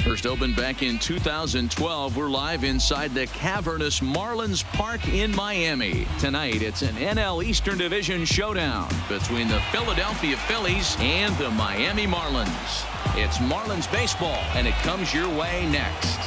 First opened back in 2012. We're live inside the cavernous Marlins Park in Miami. Tonight, it's an NL Eastern Division showdown between the Philadelphia Phillies and the Miami Marlins. It's Marlins baseball, and it comes your way next.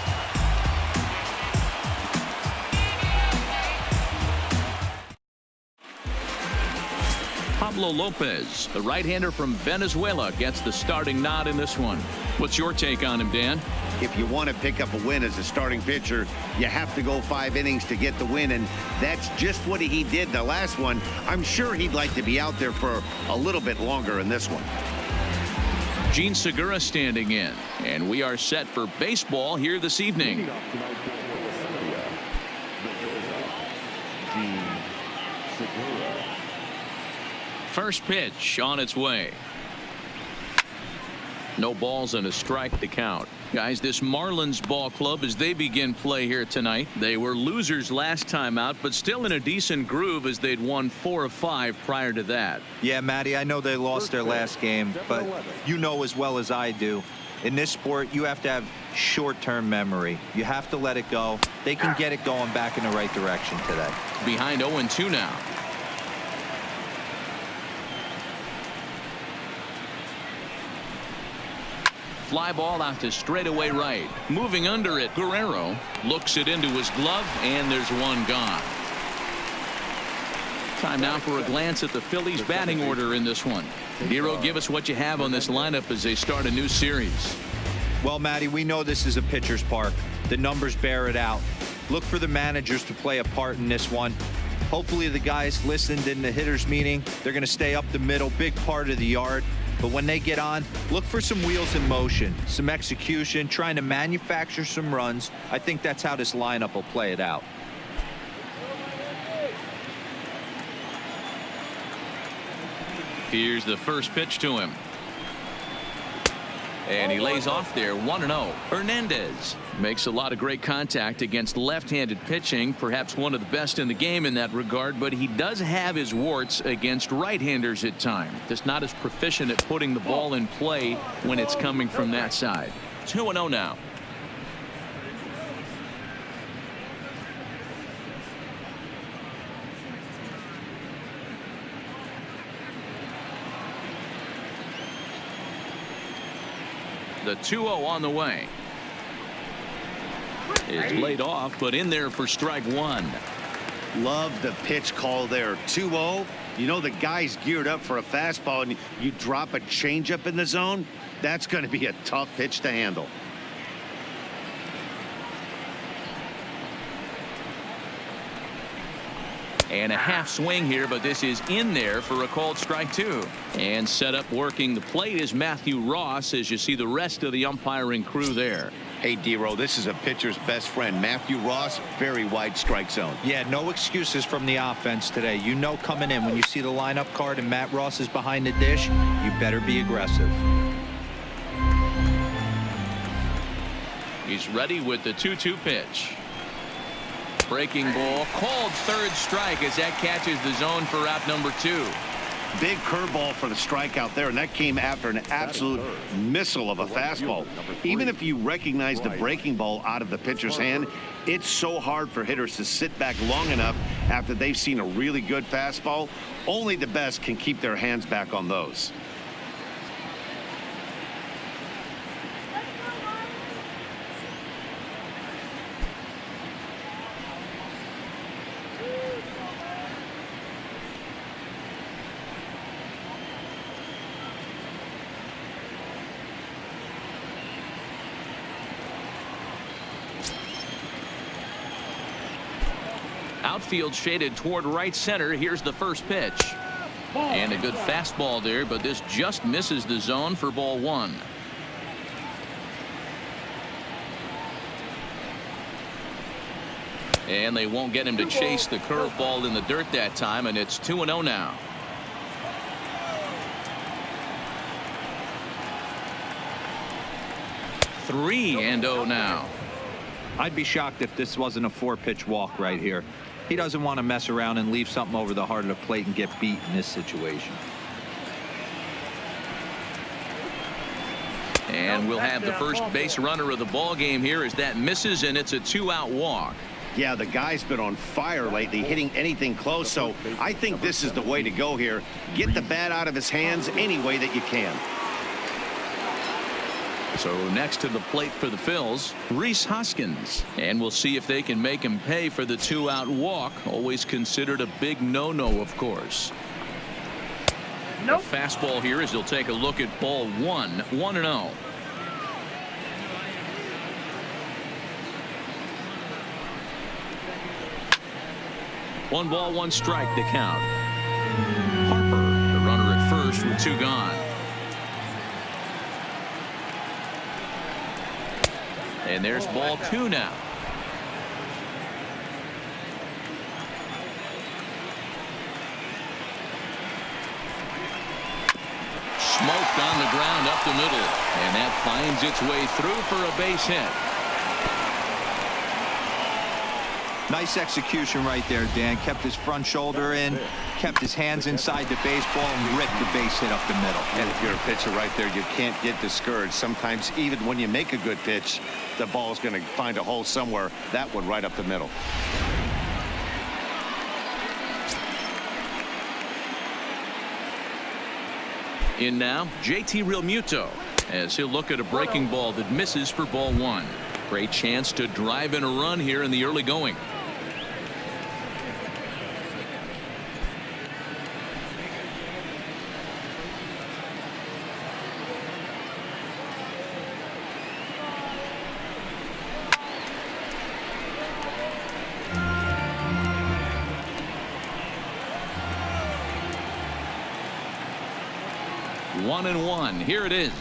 Pablo Lopez, the right-hander from Venezuela, gets the starting nod in this one. What's your take on him, Dan? If you want to pick up a win as a starting pitcher, you have to go 5 innings to get the win, and that's just what he did in the last one. I'm sure he'd like to be out there for a little bit longer in this one. Gene Segura standing in, and we are set for baseball here this evening. First pitch on its way. No balls and a strike to count. Guys, this Marlins ball club, as they begin play here tonight, they were losers last time out, but still in a decent groove as they'd won 4 of 5 prior to that. Yeah, Matty, I know they lost their last game, but you know as well as I do, in this sport, you have to have short-term memory. You have to let it go. They can get it going back in the right direction today. Behind 0-2 now. Fly ball out to straightaway right. Moving under it, Guerrero looks it into his glove, and there's one gone. Time now for a glance at the Phillies batting order in this one. Nero, give us what you have on this lineup as they start a new series. Well, Matty, we know this is a pitcher's park. The numbers bear it out. Look for the managers to play a part in this one. Hopefully the guys listened in the hitters meeting. They're going to stay up the middle, big part of the yard. But when they get on, look for some wheels in motion, some execution, trying to manufacture some runs. I think that's how this lineup will play it out. Here's the first pitch to him. And he lays off there, 1-0. Hernandez makes a lot of great contact against left-handed pitching, perhaps one of the best in the game in that regard, but he does have his warts against right-handers at times. Just not as proficient at putting the ball in play when it's coming from that side. 2-0 now. The 2-0 on the way. It's laid off, but in there for strike one. Love the pitch call there. 2-0. You know the guy's geared up for a fastball, and you drop a changeup in the zone. That's going to be a tough pitch to handle. And a half swing here, but this is in there for a called strike two. And set up working the plate is Matthew Ross, as you see the rest of the umpiring crew there. Hey, Dero, this is a pitcher's best friend. Matthew Ross, very wide strike zone. Yeah, no excuses from the offense today. You know coming in when you see the lineup card and Matt Ross is behind the dish, you better be aggressive. He's ready with the 2-2 pitch. Breaking ball, called third strike as that catches the zone for out number 2. Big curveball for the strikeout there, and that came after an absolute missile of a fastball. Even if you recognize the breaking ball out of the pitcher's hand, it's so hard for hitters to sit back long enough after they've seen a really good fastball. Only the best can keep their hands back on those. Outfield shaded toward right center. Here's the first pitch. And a good fastball there, but this just misses the zone for ball 1. And they won't get him to chase the curveball in the dirt that time, and it's 2-0 now. Three and 0 now. I'd be shocked if this wasn't a 4-pitch walk right here. He doesn't want to mess around and leave something over the heart of the plate and get beat in this situation. And we'll have the first base runner of the ball game here as that misses, and it's a 2-out walk. Yeah, the guy's been on fire lately, hitting anything close, so I think this is the way to go here. Get the bat out of his hands any way that you can. So next to the plate for the Phils, Rhys Hoskins. And we'll see if they can make him pay for the 2-out walk. Always considered a big no-no, of course. Nope. The fastball here as he'll take a look at ball 1, 1-0. One ball, one strike to count. Harper, the runner at first with 2 gone. And there's ball 2 now. Smoked on the ground up the middle, and that finds its way through for a base hit. Nice execution right there, Dan. Kept his front shoulder in, kept his hands inside the baseball, and ripped the base hit up the middle. And if you're a pitcher right there, you can't get discouraged. Sometimes even when you make a good pitch, the ball's going to find a hole somewhere. That one right up the middle. In now, JT Realmuto, as he'll look at a breaking ball that misses for ball 1. Great chance to drive in a run here in the early going. One and one. Here it is.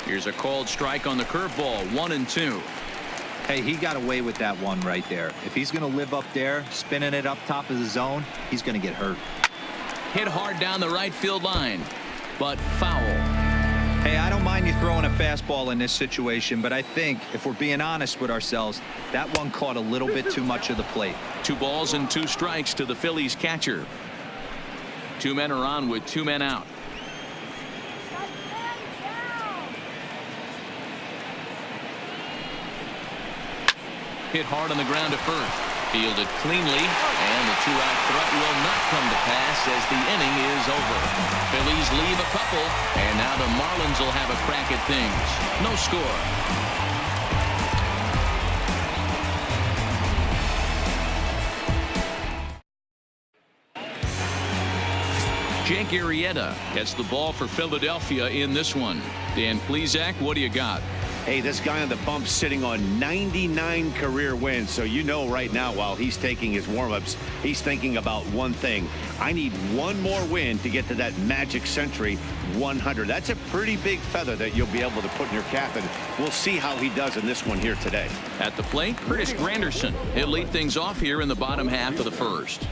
Here's a called strike on the curveball. 1-2. Hey, he got away with that one right there. If he's going to live up there, spinning it up top of the zone, he's going to get hurt. Hit hard down the right field line, but foul. Hey, I don't mind you throwing a fastball in this situation, but I think if we're being honest with ourselves, that one caught a little bit too much of the plate. 2 balls and 2 strikes to the Phillies catcher. 2 men are on with 2 men out. Hit hard on the ground to first. Fielded cleanly, and the 2-out threat will not come to pass as the inning is over. Phillies leave a couple, and now the Marlins will have a crack at things. No score. Jake Arrieta gets the ball for Philadelphia in this one. Dan Plesac, what do you got? Hey, this guy on the bump sitting on 99 career wins. So you know right now while he's taking his warm-ups, he's thinking about one thing. I need one more win to get to that magic century 100. That's a pretty big feather that you'll be able to put in your cap, and we'll see how he does in this one here today. At the plate, Curtis Granderson. He'll lead things off here in the bottom half of the first.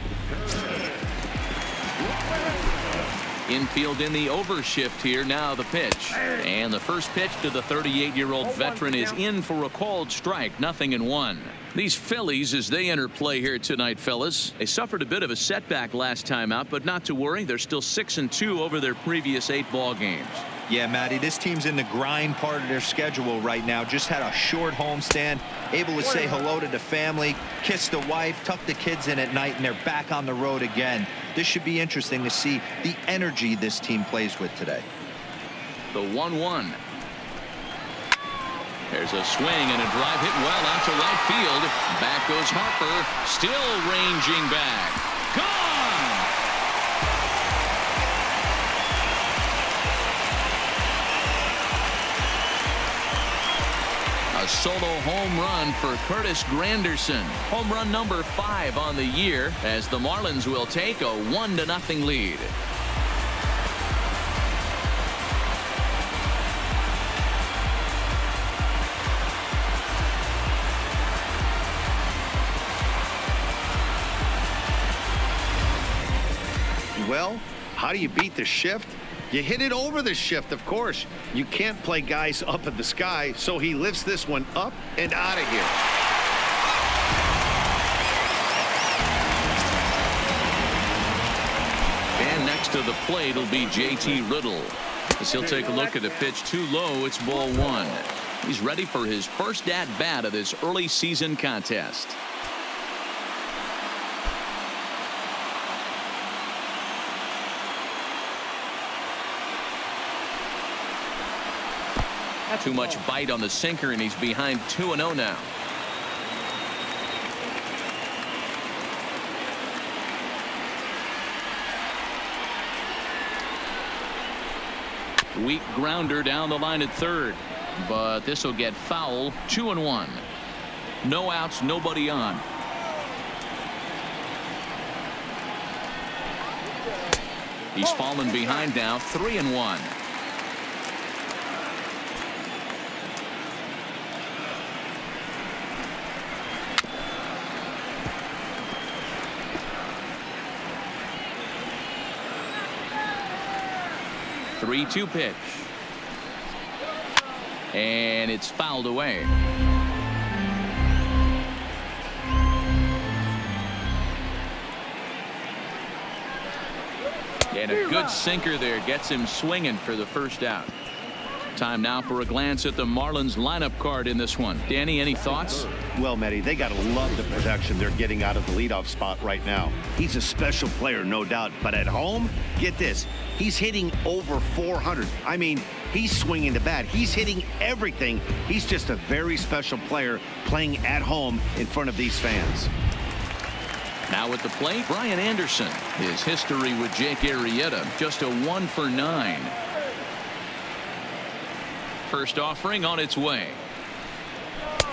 Infield in the overshift here. Now the pitch. And the first pitch to the 38-year-old veteran is in for a called strike. 0-1. These Phillies, as they enter play here tonight, fellas, they suffered a bit of a setback last time out, but not to worry. They're still 6-2 over their previous 8 ball games. Yeah, Matty, this team's in the grind part of their schedule right now. Just had a short homestand, able to say hello to the family, kiss the wife, tuck the kids in at night, and they're back on the road again. This should be interesting to see the energy this team plays with today. The 1-1. There's a swing and a drive hit well out to right field. Back goes Harper, still ranging back. Gone! A solo home run for Curtis Granderson. Home run number 5 on the year as the Marlins will take a 1-0 lead. Well, how do you beat the shift? You hit it over the shift, of course. You can't play guys up in the sky, so he lifts this one up and out of here. And next to the plate will be JT Riddle. As he'll take a look at a pitch too low. It's ball one. He's ready for his first at bat of this early season contest. Too much bite on the sinker, and he's behind 2-0 now. Weak grounder down the line at third, but this will get foul. 2-1. No outs, nobody on. He's fallen behind now. 3-1. Three-two pitch, and it's fouled away. And a good sinker there gets him swinging for the first out. Time now for a glance at the Marlins lineup card in this one. Danny, any thoughts? Well, Matty, they got to love the production they're getting out of the leadoff spot right now. He's a special player, no doubt. But at home, get this, he's hitting over 400. I mean, he's swinging the bat. He's hitting everything. He's just a very special player playing at home in front of these fans. Now at the plate, Brian Anderson. His history with Jake Arrieta, just a 1 for 9. First offering on its way.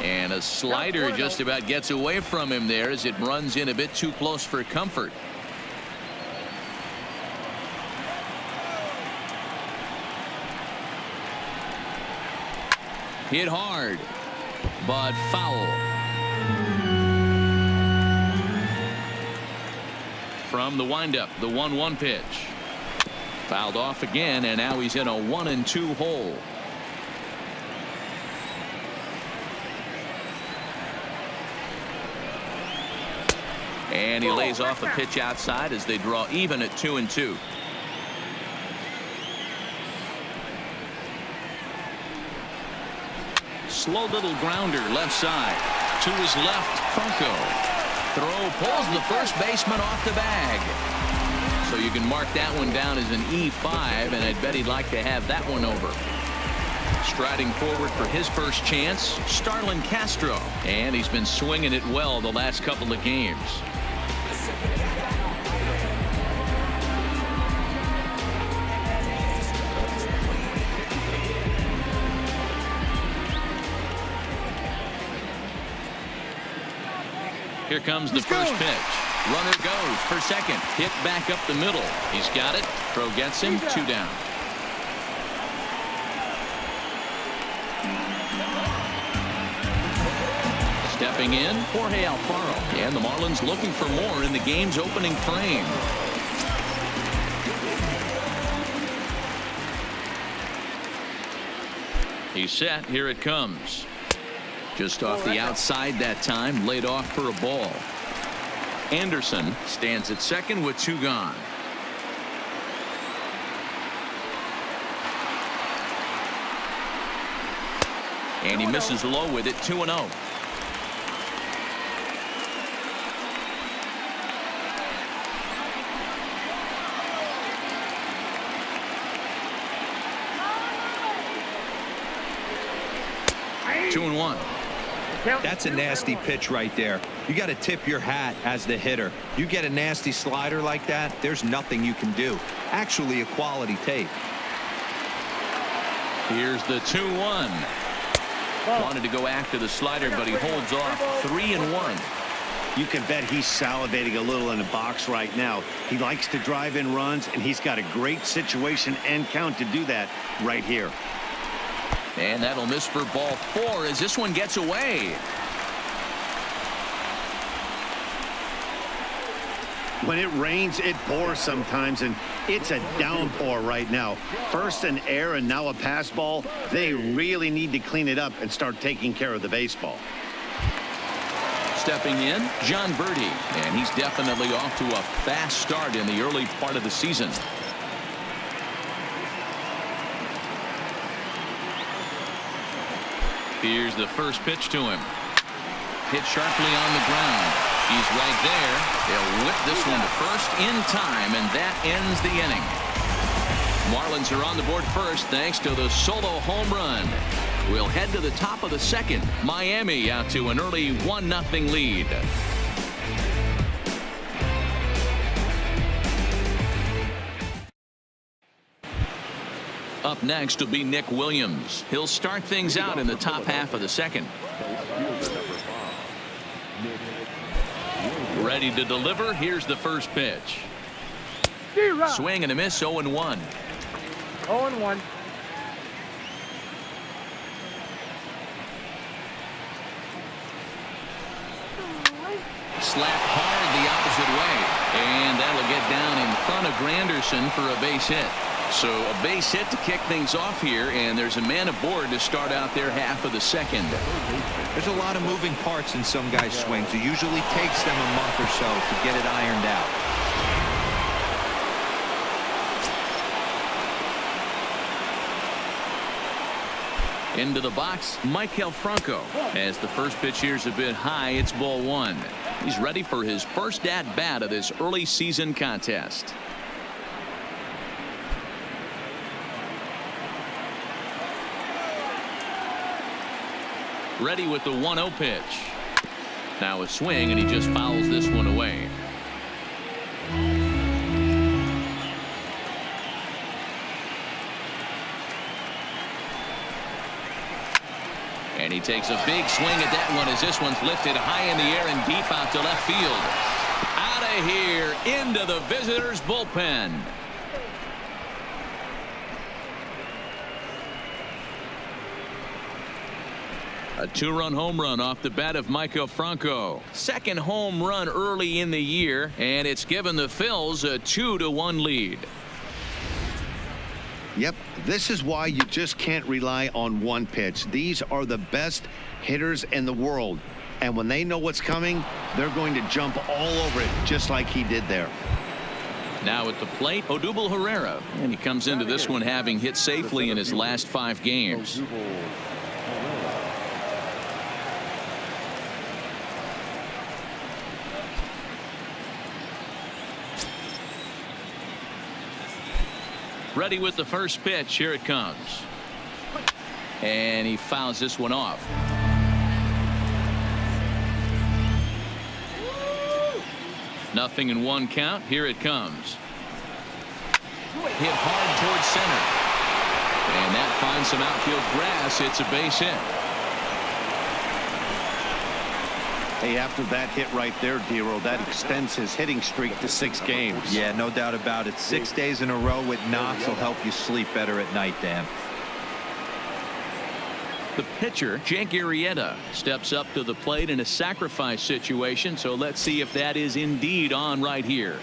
And a slider just about gets away from him there as it runs in a bit too close for comfort. Hit hard, but foul. From the windup, the 1-1 pitch. Fouled off again, and now he's in a 1-2 hole. And he lays off a pitch outside as they draw even at 2-2. Slow little grounder left side to his left. Franco throw pulls the first baseman off the bag. So you can mark that one down as an E5, and I'd bet he'd like to have that one over. Striding forward for his first chance, Starlin Castro, and he's been swinging it well the last couple of games. Here comes the first pitch. Runner goes for second. Hit back up the middle. He's got it. Throw gets him. 2 down. Stepping in, Jorge Alfaro. And the Marlins looking for more in the game's opening frame. He's set. Here it comes. Just off the outside that time, laid off for a ball. Anderson stands at second with 2 gone. And he misses low with it. 2-0. Two and 1. That's a nasty pitch right there. You got to tip your hat as the hitter. You get a nasty slider like that, there's nothing you can do. Actually a quality take. Here's the 2-1. Wanted to go after the slider, but he holds off. 3-1. You can bet he's salivating a little in the box right now. He likes to drive in runs, and he's got a great situation and count to do that right here. And that'll miss for ball 4 as this one gets away. When it rains, it pours sometimes, and it's a downpour right now. First an error and now a pass ball. They really need to clean it up and start taking care of the baseball. Stepping in, John Birdie, and he's definitely off to a fast start in the early part of the season. Here's the first pitch to him. Hit sharply on the ground. He's right there. They'll whip this one to first in time, and that ends the inning. Marlins are on the board first thanks to the solo home run. We'll head to the top of the second. Miami out to an early 1-0 lead. Up next will be Nick Williams. He'll start things out in the top half of the second. Ready to deliver. Here's the first pitch. Swing and a miss. 0-1. 0-1. Slap hard the opposite way, and that'll get down in front of Granderson for a base hit. So a base hit to kick things off here, and there's a man aboard to start out their half of the second. There's a lot of moving parts in some guys' swings. It usually takes them a month or so to get it ironed out. Into the box, Maikel Franco. As the first pitch here's a bit high, it's ball one. He's ready for his first at-bat of this early season contest. Ready with the 1-0 pitch. Now a swing, and he just fouls this one away. And he takes a big swing at that one as this one's lifted high in the air and deep out to left field. Out of here into the visitors' bullpen. A two-run home run off the bat of Maikel Franco. Second home run early in the year, and it's given the Phils a 2-1 lead. Yep, this is why you just can't rely on one pitch. These are the best hitters in the world, and when they know what's coming, they're going to jump all over it just like he did there. Now at the plate, Odubel Herrera, and he comes into this one having hit safely in his last 5 games. Ready with the first pitch. Here it comes. And he fouls this one off. Nothing in 1 count. Here it comes. Hit hard towards center. And that finds some outfield grass. It's a base hit. Hey, after that hit right there, Dero, that extends his hitting streak to 6 games. Yeah, no doubt about it. 6 days in a row with knocks will help you sleep better at night, Dan. The pitcher, Jake Arrieta, steps up to the plate in a sacrifice situation. So let's see if that is indeed on right here.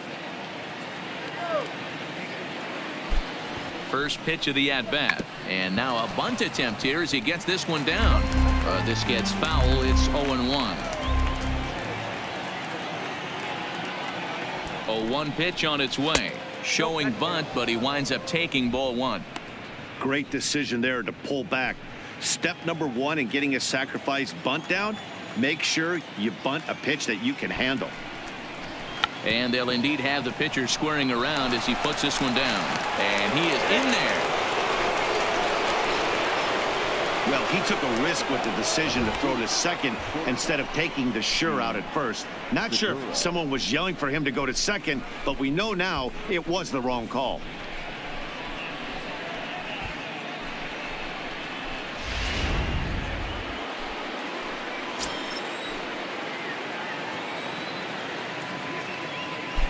First pitch of the at-bat. And now a bunt attempt here as he gets this one down. This gets foul. It's 0-1. 0-1 pitch on its way. Showing bunt, but he winds up taking ball 1. Great decision there to pull back. Step number 1 in getting a sacrifice bunt down, make sure you bunt a pitch that you can handle. And they'll indeed have the pitcher squaring around as he puts this one down. And he is in there. Well, he took a risk with the decision to throw to second instead of taking the sure out at first. Not sure if someone was yelling for him to go to second, but we know now it was the wrong call.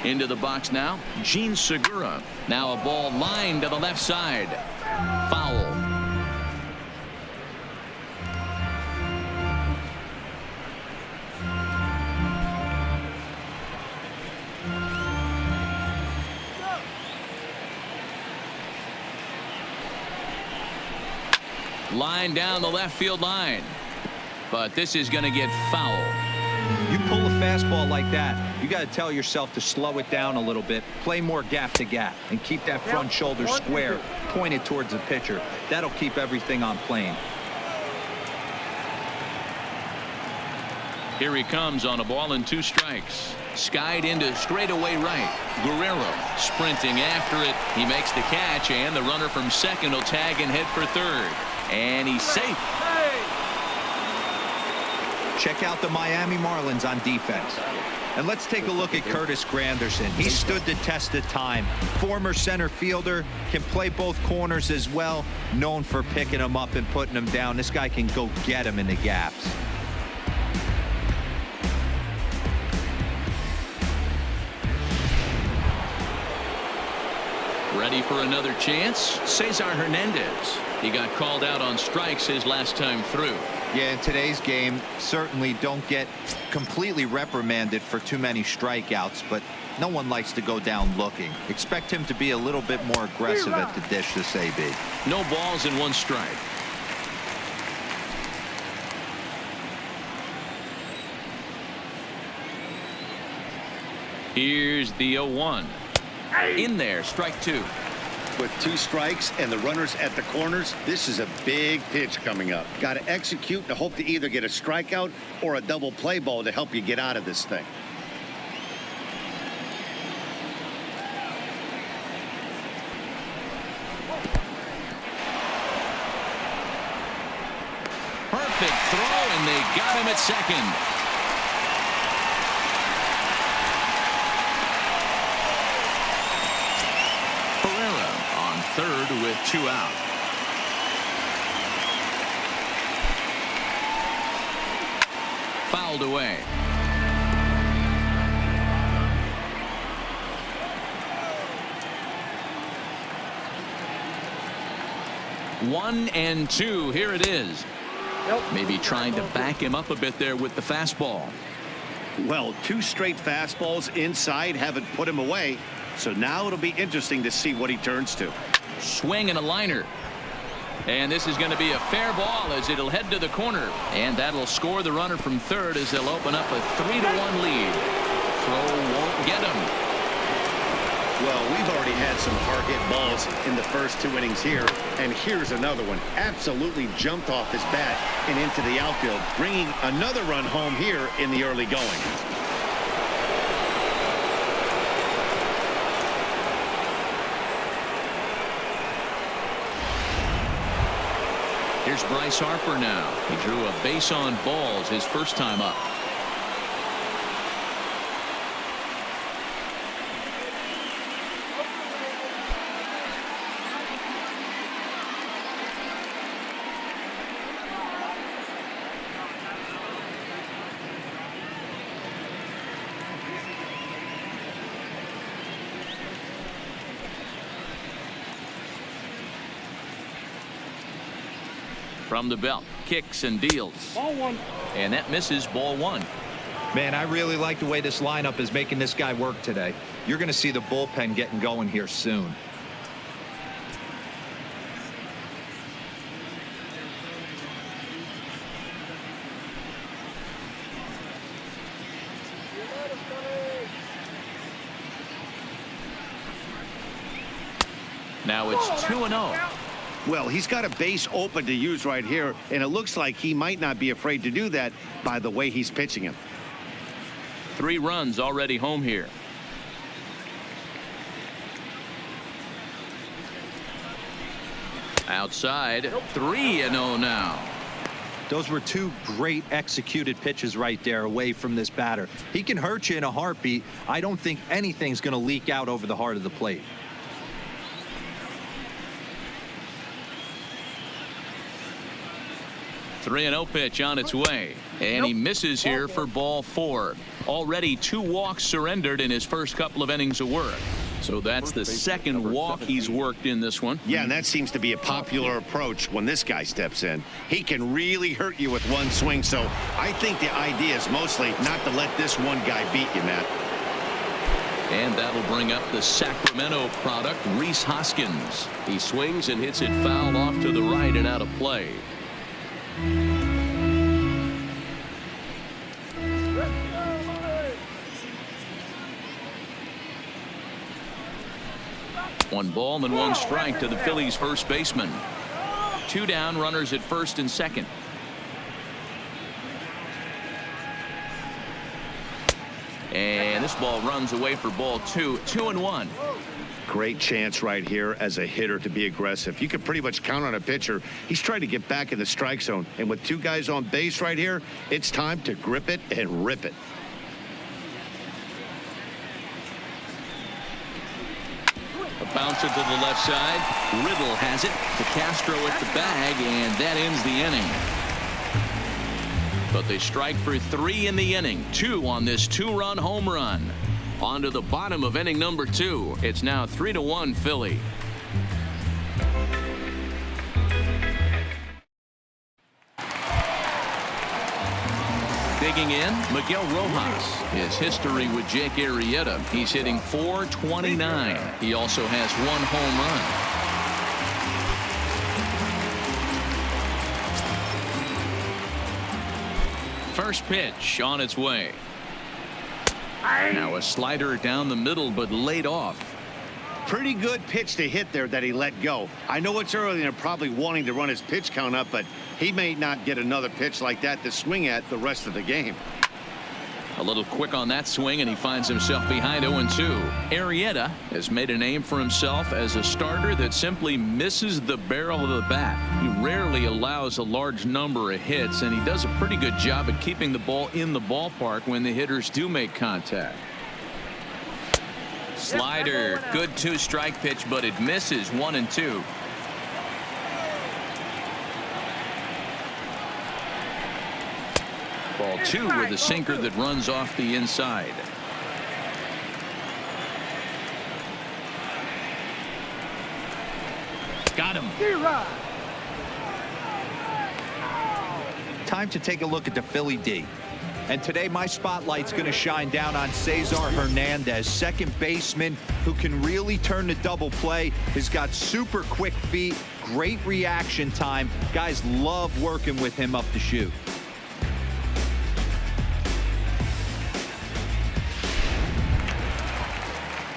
Into the box now, Gene Segura. Now a ball lined to the left side. Foul. Line down the left field line. But this is going to get foul. You pull a fastball like that, you got to tell yourself to slow it down a little bit, play more gap to gap, and keep that front shoulder square, pointed towards the pitcher. That'll keep everything on plane. Here he comes on a ball and 2 strikes. Skied into straightaway right. Guerrero sprinting after it. He makes the catch, and the runner from second will tag and head for third. And he's safe. Check out the Miami Marlins on defense. And let's take a look at Curtis Granderson. He stood the test of time. Former center fielder, can play both corners as well. Known for picking him up and putting him down. This guy can go get him in the gaps. Ready for another chance? Cesar Hernandez. He got called out on strikes his last time through. Yeah, in today's game, certainly don't get completely reprimanded for too many strikeouts, but no one likes to go down looking. Expect him to be a little bit more aggressive at the dish this AB. No balls and 1 strike. Here's the 0-1. In there, strike 2. With 2 strikes and the runners at the corners, this is a big pitch coming up. Got to execute to hope to either get a strikeout or a double play ball to help you get out of this thing. Perfect throw, and they got him at second. Third with 2 out. Fouled away. One and 2. Here it is. Maybe trying to back him up a bit there with the fastball. Well, 2 straight fastballs inside haven't put him away. So now it'll be interesting to see what he turns to. Swing and a liner. And this is going to be a fair ball as it'll head to the corner. And that'll score the runner from third as they'll open up a 3-1 lead. Throw won't get him. Well, we've already had some hard hit balls in the first 2 innings here. And here's another one. Absolutely jumped off his bat and into the outfield, bringing another run home here in the early going. Here's Bryce Harper now. He drew a base on balls his first time up. From the belt, kicks and deals. Ball 1. And that misses, ball 1. Man, I really like the way this lineup is making this guy work today. You're going to see the bullpen getting going here soon. Now it's 2-0. Well, he's got a base open to use right here, and it looks like he might not be afraid to do that by the way he's pitching him. 3 runs already home here. Outside, 3-0 now. Those were 2 great executed pitches right there away from this batter. He can hurt you in a heartbeat. I don't think anything's going to leak out over the heart of the plate. The 3-0 pitch on its way, and he misses here for ball 4. Already 2 walks surrendered in his first couple of innings of work. So that's the second walk he's worked in this one. Yeah, and that seems to be a popular approach when this guy steps in. He can really hurt you with one swing, so I think the idea is mostly not to let this one guy beat you, Matt. And that'll bring up the Sacramento product, Rhys Hoskins. He swings and hits it foul off to the right and out of play. One ball and 1 strike to the Phillies first baseman. 2 down, runners at first and second. And this ball runs away for ball 2. 2-1. Great chance right here as a hitter to be aggressive. You can pretty much count on a pitcher. He's trying to get back in the strike zone. And with 2 guys on base right here, it's time to grip it and rip it. A bouncer to the left side. Riddle has it to Castro at the bag, and that ends the inning. But they strike for 3 in the inning. 2 on this 2-run home run. On to the bottom of inning number 2. It's now 3-1 Philly. Digging in, Miguel Rojas. His history with Jake Arrieta. He's hitting .429. He also has 1 home run. First pitch on its way. Now a slider down the middle, but laid off. Pretty good pitch to hit there that he let go. I know it's early and they're probably wanting to run his pitch count up, but he may not get another pitch like that to swing at the rest of the game. A little quick on that swing, and he finds himself behind 0-2. Arrieta has made a name for himself as a starter that simply misses the barrel of the bat. He rarely allows a large number of hits, and he does a pretty good job at keeping the ball in the ballpark when the hitters do make contact. Slider, good 2-strike pitch, but it misses. 1-2. Ball 2 with a sinker that runs off the inside. Got him. Time to take a look at the Philly D. And today my spotlight's going to shine down on Cesar Hernandez, second baseman who can really turn the double play. Has got super quick feet, great reaction time. Guys love working with him up the chute.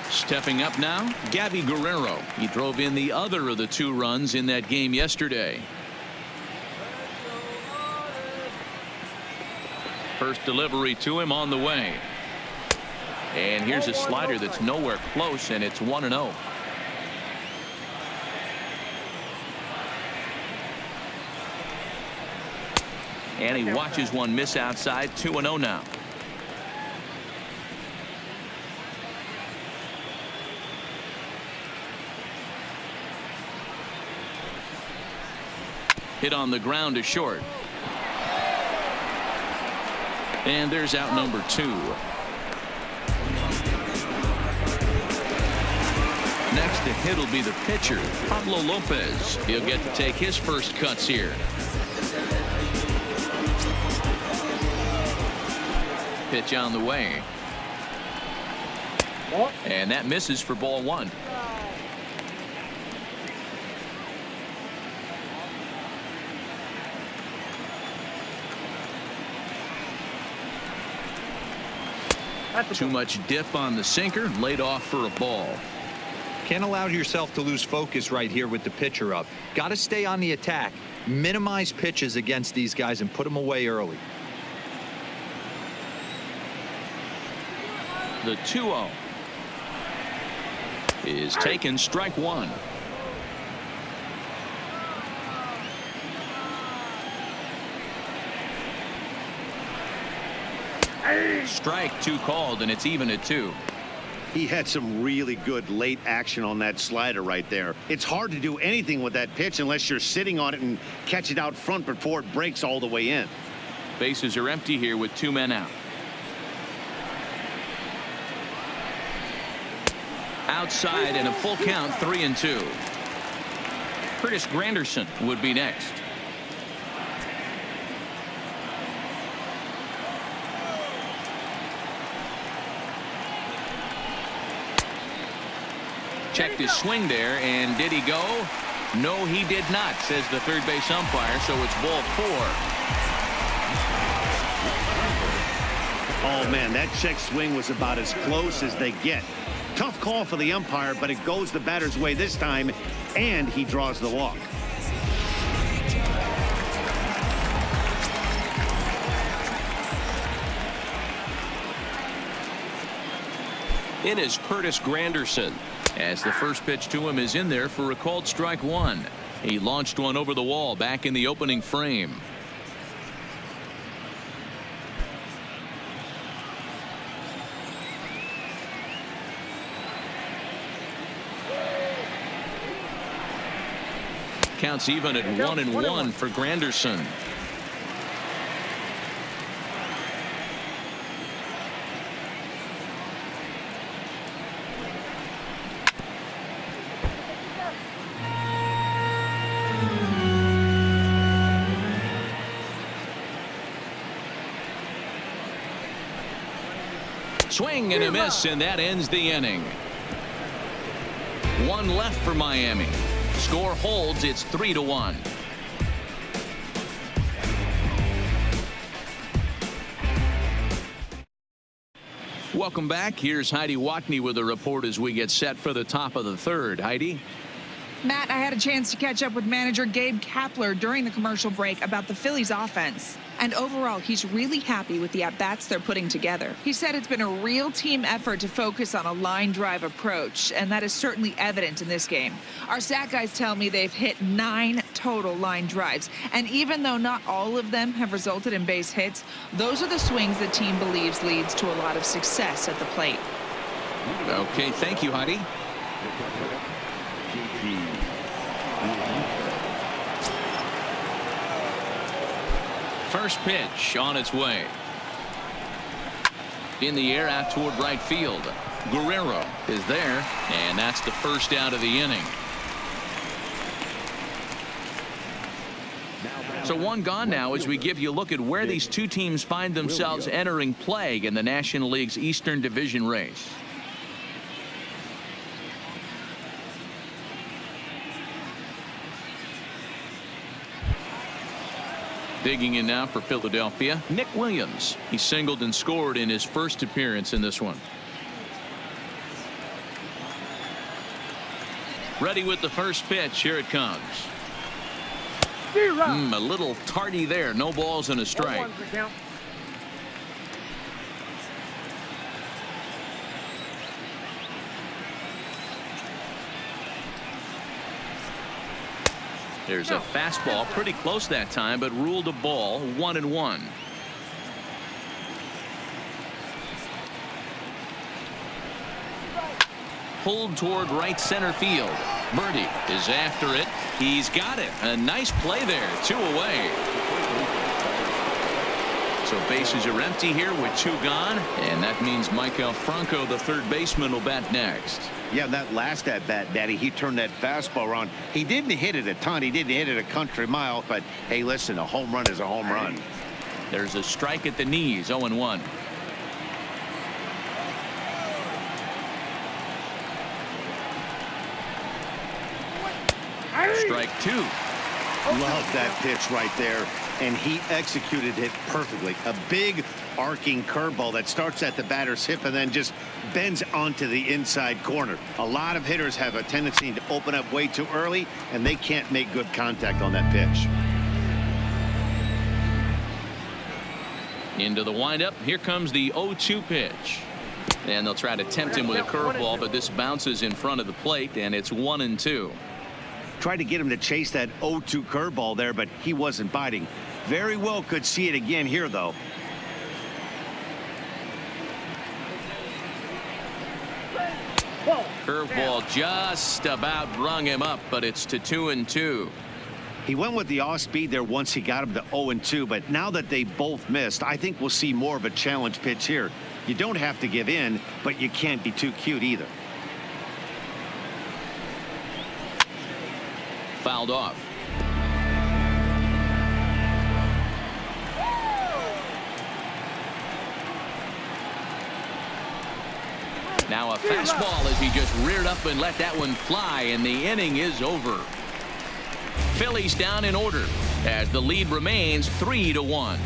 Stepping up now, Gabby Guerrero. He drove in the other of the 2 runs in that game yesterday. First delivery to him on the way. And here's a slider that's nowhere close, and it's 1-0. And he watches one miss outside. 2-0 now. Hit on the ground to short. And there's out number 2. Next to hit will be the pitcher, Pablo Lopez. He'll get to take his first cuts here. Pitch on the way. And that misses for ball 1. Too much dip on the sinker, laid off for a ball. Can't allow yourself to lose focus right here with the pitcher up. Got to stay on the attack, minimize pitches against these guys and put them away early. The 2-0 is taken, strike 1. Strike 2 called, and it's even at 2. He had some really good late action on that slider right there. It's hard to do anything with that pitch unless you're sitting on it and catch it out front before it breaks all the way in. Bases are empty here with 2 men out. Outside and a full count, 3-2. Curtis Granderson would be next. Checked his swing there, and did he go? No, he did not, says the third base umpire, so it's ball 4. Oh, man, that check swing was about as close as they get. Tough call for the umpire, but it goes the batter's way this time, and he draws the walk. in is Curtis Granderson. As the first pitch to him is in there for a called strike one. He launched one over the wall back in the opening frame. Counts even at 1-1 for Granderson. Swing and a miss, and that ends the inning. One left for Miami. Score holds. It's 3-1. Welcome back. Here's Heidi Watney with a report as we get set for the top of the third. Heidi? Matt, I had a chance to catch up with manager Gabe Kapler during the commercial break about the Phillies offense. And overall, he's really happy with the at-bats they're putting together. He said it's been a real team effort to focus on a line drive approach, and that is certainly evident in this game. Our stat guys tell me they've hit 9 total line drives, and even though not all of them have resulted in base hits, those are the swings the team believes leads to a lot of success at the plate. Okay, thank you, Heidi. First pitch on its way. In the air out toward right field. Guerrero is there, and that's the first out of the inning. So one gone now as we give you a look at where these two teams find themselves entering play in the National League's Eastern Division race. Digging in now for Philadelphia, Nick Williams. He singled and scored in his first appearance in this one. Ready with the first pitch. Here it comes. A little tardy there. No balls and a strike. There's a fastball pretty close that time, but ruled a ball. 1-1. Pulled toward right center field. Birdie is after it. He's got it. A nice play there. 2 away. So bases are empty here with 2 gone, and that means Maikel Franco, the third baseman, will bat next. Yeah, that last at bat, Daddy, he turned that fastball around. He didn't hit it a ton. He didn't hit it a country mile, but hey, listen, a home run is a home run. There's a strike at the knees. 0-1. Strike 2. Love that pitch right there, and he executed it perfectly. A big arcing curveball that starts at the batter's hip and then just bends onto the inside corner. A lot of hitters have a tendency to open up way too early, and they can't make good contact on that pitch. Into the windup. Here comes the 0-2 pitch. And they'll try to tempt him with a curveball, but this bounces in front of the plate, and it's 1-2. Tried to get him to chase that 0-2 curveball there, but he wasn't biting. Very well could see it again here, though. Curveball just about rung him up, but it's to 2-2. He went with the off speed there once he got him to 0-2, but now that they both missed, I think we'll see more of a challenge pitch here. You don't have to give in, but you can't be too cute either. Fouled off. Now a fastball as he just reared up and let that one fly, and the inning is over. Phillies down in order as the lead remains 3-1.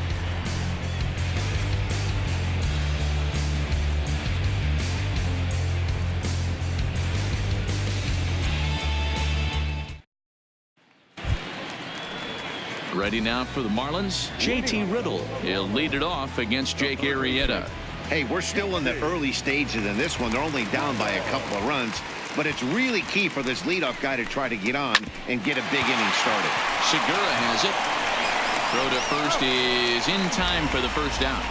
Ready now for the Marlins. JT Riddle. He'll lead it off against Jake Arrieta. Hey, we're still in the early stages in this one. They're only down by a couple of runs, but it's really key for this leadoff guy to try to get on and get a big inning started. Segura has it. Throw to first is in time for the first down.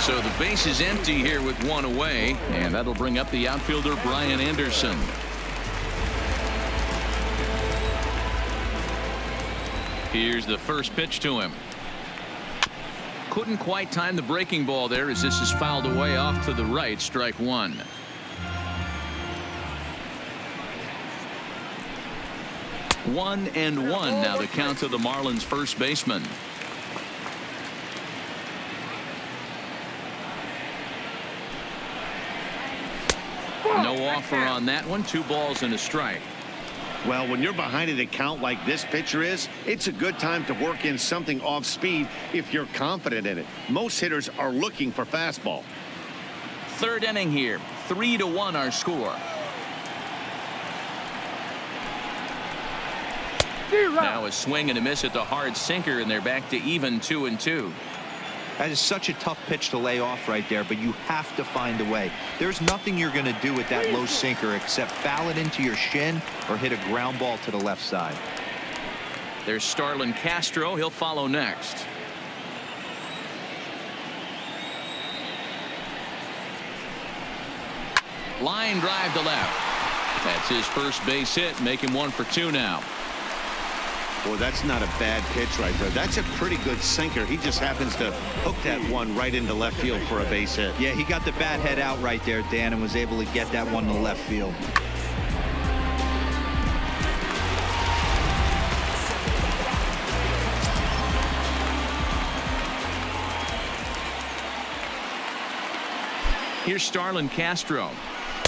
So the base is empty here with one away, and that'll bring up the outfielder Brian Anderson. Here's the first pitch to him. Couldn't quite time the breaking ball there as this is fouled away off to the right. Strike one. One and one now the count to the Marlins first baseman. No offer on that one. 2 balls and a strike. Well, when you're behind an account like this pitcher is, it's a good time to work in something off speed if you're confident in it. Most hitters are looking for fastball. Third inning here. 3-1 our score. Now a swing and a miss at the hard sinker, and they're back to even 2-2. That is such a tough pitch to lay off right there, but you have to find a way. There's nothing you're going to do with that low sinker except foul it into your shin or hit a ground ball to the left side. There's Starlin Castro. He'll follow next. Line drive to left. That's his first base hit. Make him 1 for 2 now. Well, that's not a bad pitch right there. That's a pretty good sinker. He just happens to hook that one right into left field for a base hit. Yeah, he got the bat head out right there, Dan, and was able to get that one to left field. Here's Starlin Castro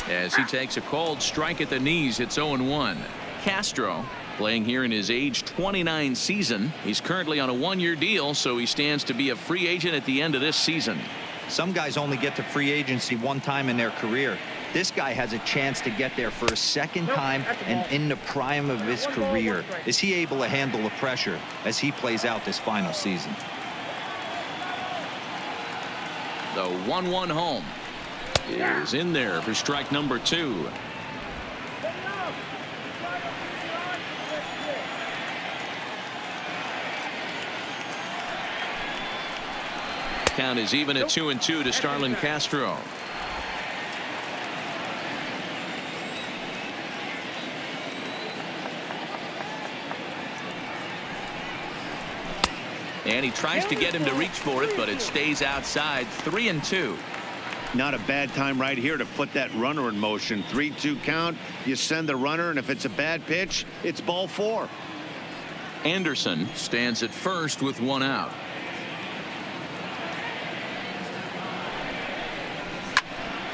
as he takes a cold strike at the knees. It's 0-1. Castro playing here in his age 29 season. He's currently on a 1-year deal, so he stands to be a free agent at the end of this season. Some guys only get to free agency one time in their career. This guy has a chance to get there for a second time and in the prime of his career. Is he able to handle the pressure as he plays out this final season? The 1-1 home is in there for strike number 2. Count is even at 2-2 to Starlin Castro. And he tries to get him to reach for it, but it stays outside. 3-2. Not a bad time right here to put that runner in motion. 3-2 count. You send the runner, and if it's a bad pitch, it's ball 4. Anderson stands at first with 1 out.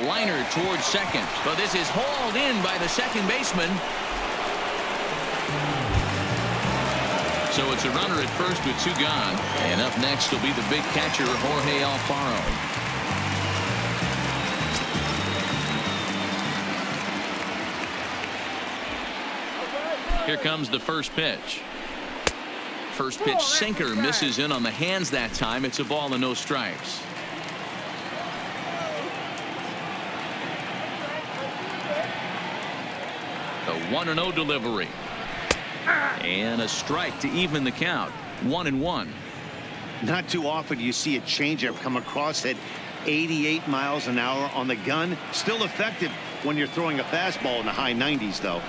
Liner towards second, but this is hauled in by the second baseman. So it's a runner at first with 2 gone, and up next will be the big catcher Jorge Alfaro. Here comes the first pitch. First pitch sinker misses in on the hands that time. It's a ball and no strikes. The 1-0 delivery. And a strike to even the count. 1-1. Not too often you see a changeup come across at 88 miles an hour on the gun. Still effective when you're throwing a fastball in the high 90s, though.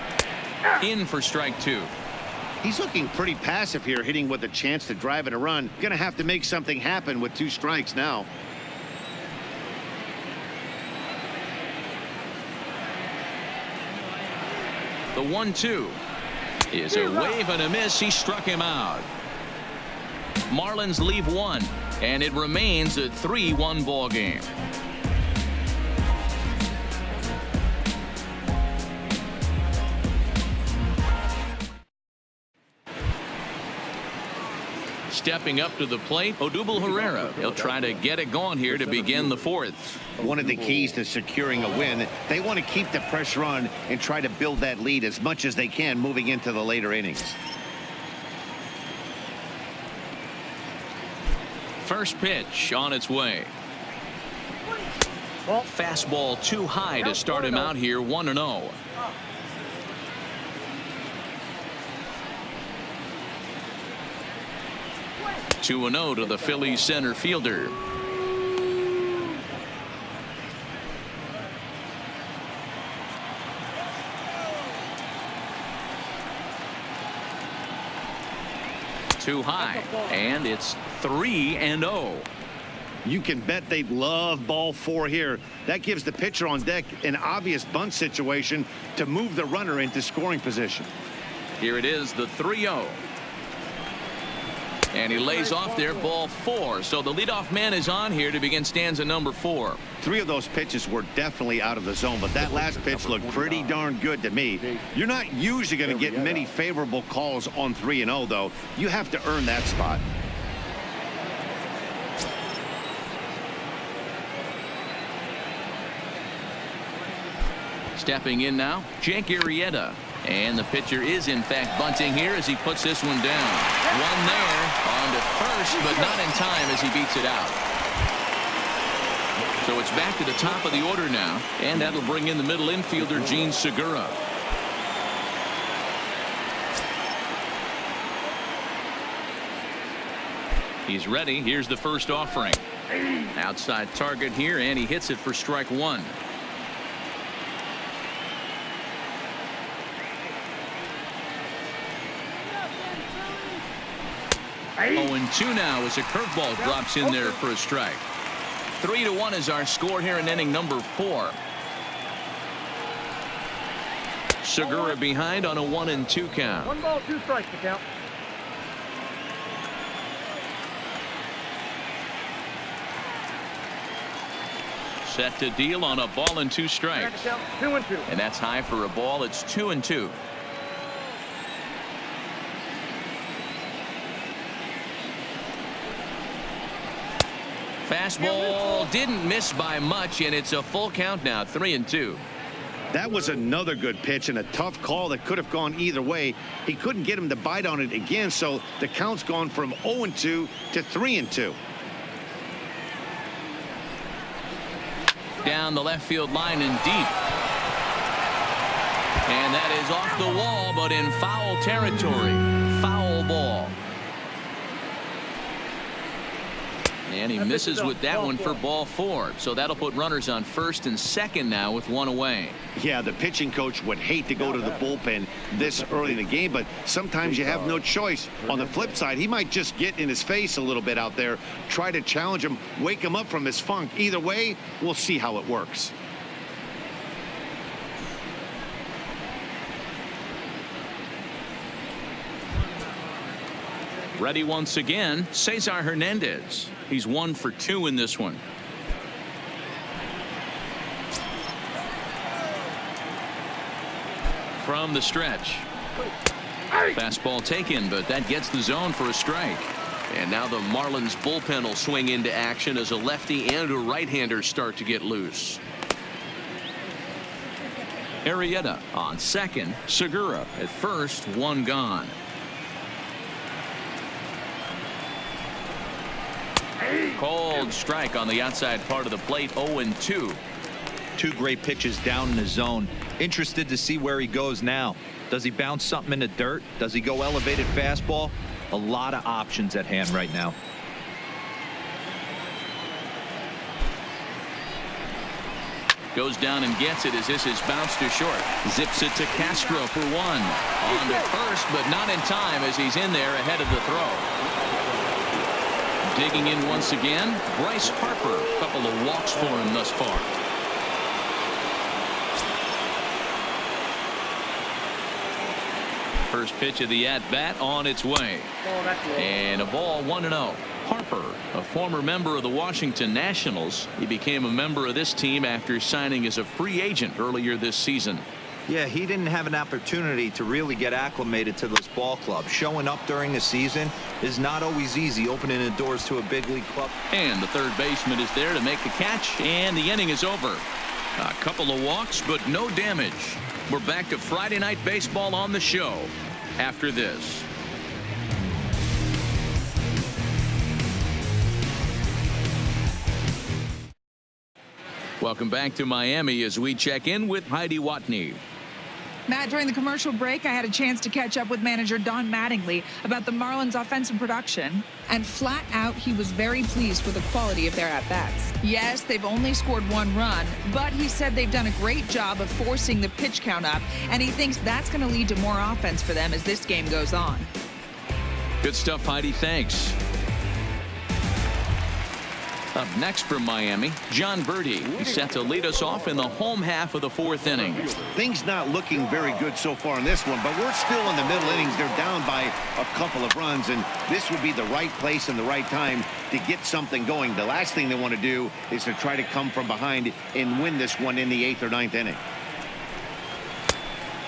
In for strike 2. He's looking pretty passive here, hitting with a chance to drive in a run. Gonna have to make something happen with 2 strikes now. The 1-2 is a wave and a miss. He struck him out. Marlins leave 1, and it remains a 3-1 ball game. Stepping up to the plate, Odubel Herrera. He'll try to get it going here to begin the 4th. One of the keys to securing a win, they want to keep the pressure on and try to build that lead as much as they can moving into the later innings. First pitch on its way. Fastball too high to start him out here. 1-0. Two and 0 to the Phillies center fielder. Too high, and it's 3-0. You can bet they love ball 4 here. That gives the pitcher on deck an obvious bunt situation to move the runner into scoring position. Here it is, the 3-0. And he lays off there, ball 4. So the leadoff man is on here to begin stanza number 4. 3 of those pitches were definitely out of the zone, but that last pitch looked pretty darn good to me. You're not usually going to get many favorable calls on 3-0, though. You have to earn that spot. Stepping in now, Jake Arrieta. And the pitcher is in fact bunting here as he puts this one down. One there on to first, but not in time as he beats it out. So it's back to the top of the order now, and that'll bring in the middle infielder Gene Segura. He's ready. Here's the first offering. Outside target here, and he hits it for strike 1. 0-2 now as a curveball drops in there for a strike. 3-1 is our score here in inning number 4. Segura behind on a 1-2 count. 1 ball, 2 strikes to count. Set to deal on a ball and 2 strikes. 2-2. And that's high for a ball. It's 2-2. Fastball didn't miss by much, and it's a full count now. 3-2. That was another good pitch and a tough call that could have gone either way. He couldn't get him to bite on it again, so the count's gone from 0-2 to 3-2. Down the left field line and deep. And that is off the wall, but in foul territory. Foul ball. And he misses with that one for ball 4. So that'll put runners on first and second now with 1 away. Yeah, the pitching coach would hate to go to the bullpen this early in the game, but sometimes you have no choice. On the flip side, he might just get in his face a little bit out there, try to challenge him, wake him up from his funk. Either way, we'll see how it works. Ready once again, Cesar Hernandez. He's 1 for 2 in this one. From the stretch. Fastball taken, but that gets the zone for a strike. And now the Marlins bullpen will swing into action as a lefty and a right-hander start to get loose. Arrieta on second. Segura at first. 1 gone. Cold strike on the outside part of the plate. 0-2. 2 great pitches down in the zone. Interested to see where he goes now. Does he bounce something in the dirt? Does he go elevated fastball? A lot of options at hand right now. Goes down and gets it as this is bounced to short. Zips it to Castro for 1. On to first, but not in time as he's in there ahead of the throw. Digging in once again, Bryce Harper. A couple of walks for him thus far. First pitch of the at-bat on its way. And a ball. 1-0. Harper, a former member of the Washington Nationals. He became a member of this team after signing as a free agent earlier this season. Yeah, he didn't have an opportunity to really get acclimated to those ball clubs. Showing up during the season is not always easy, opening the doors to a big league club. And the third baseman is there to make the catch, and the inning is over. A couple of walks, but no damage. We're back to Friday Night Baseball on the show after this. Welcome back to Miami as we check in with Heidi Watney. Matt, during the commercial break, I had a chance to catch up with manager Don Mattingly about the Marlins' offensive production. And flat out, he was very pleased with the quality of their at-bats. Yes, they've only scored 1 run, but he said they've done a great job of forcing the pitch count up, and he thinks that's going to lead to more offense for them as this game goes on. Good stuff, Heidi. Thanks. Up next from Miami, John Birdie. He's set to lead us off in the home half of the 4th inning. Things not looking very good so far in this one, but we're still in the middle innings. They're down by a couple of runs, and this would be the right place and the right time to get something going. The last thing they want to do is to try to come from behind and win this one in the 8th or 9th inning.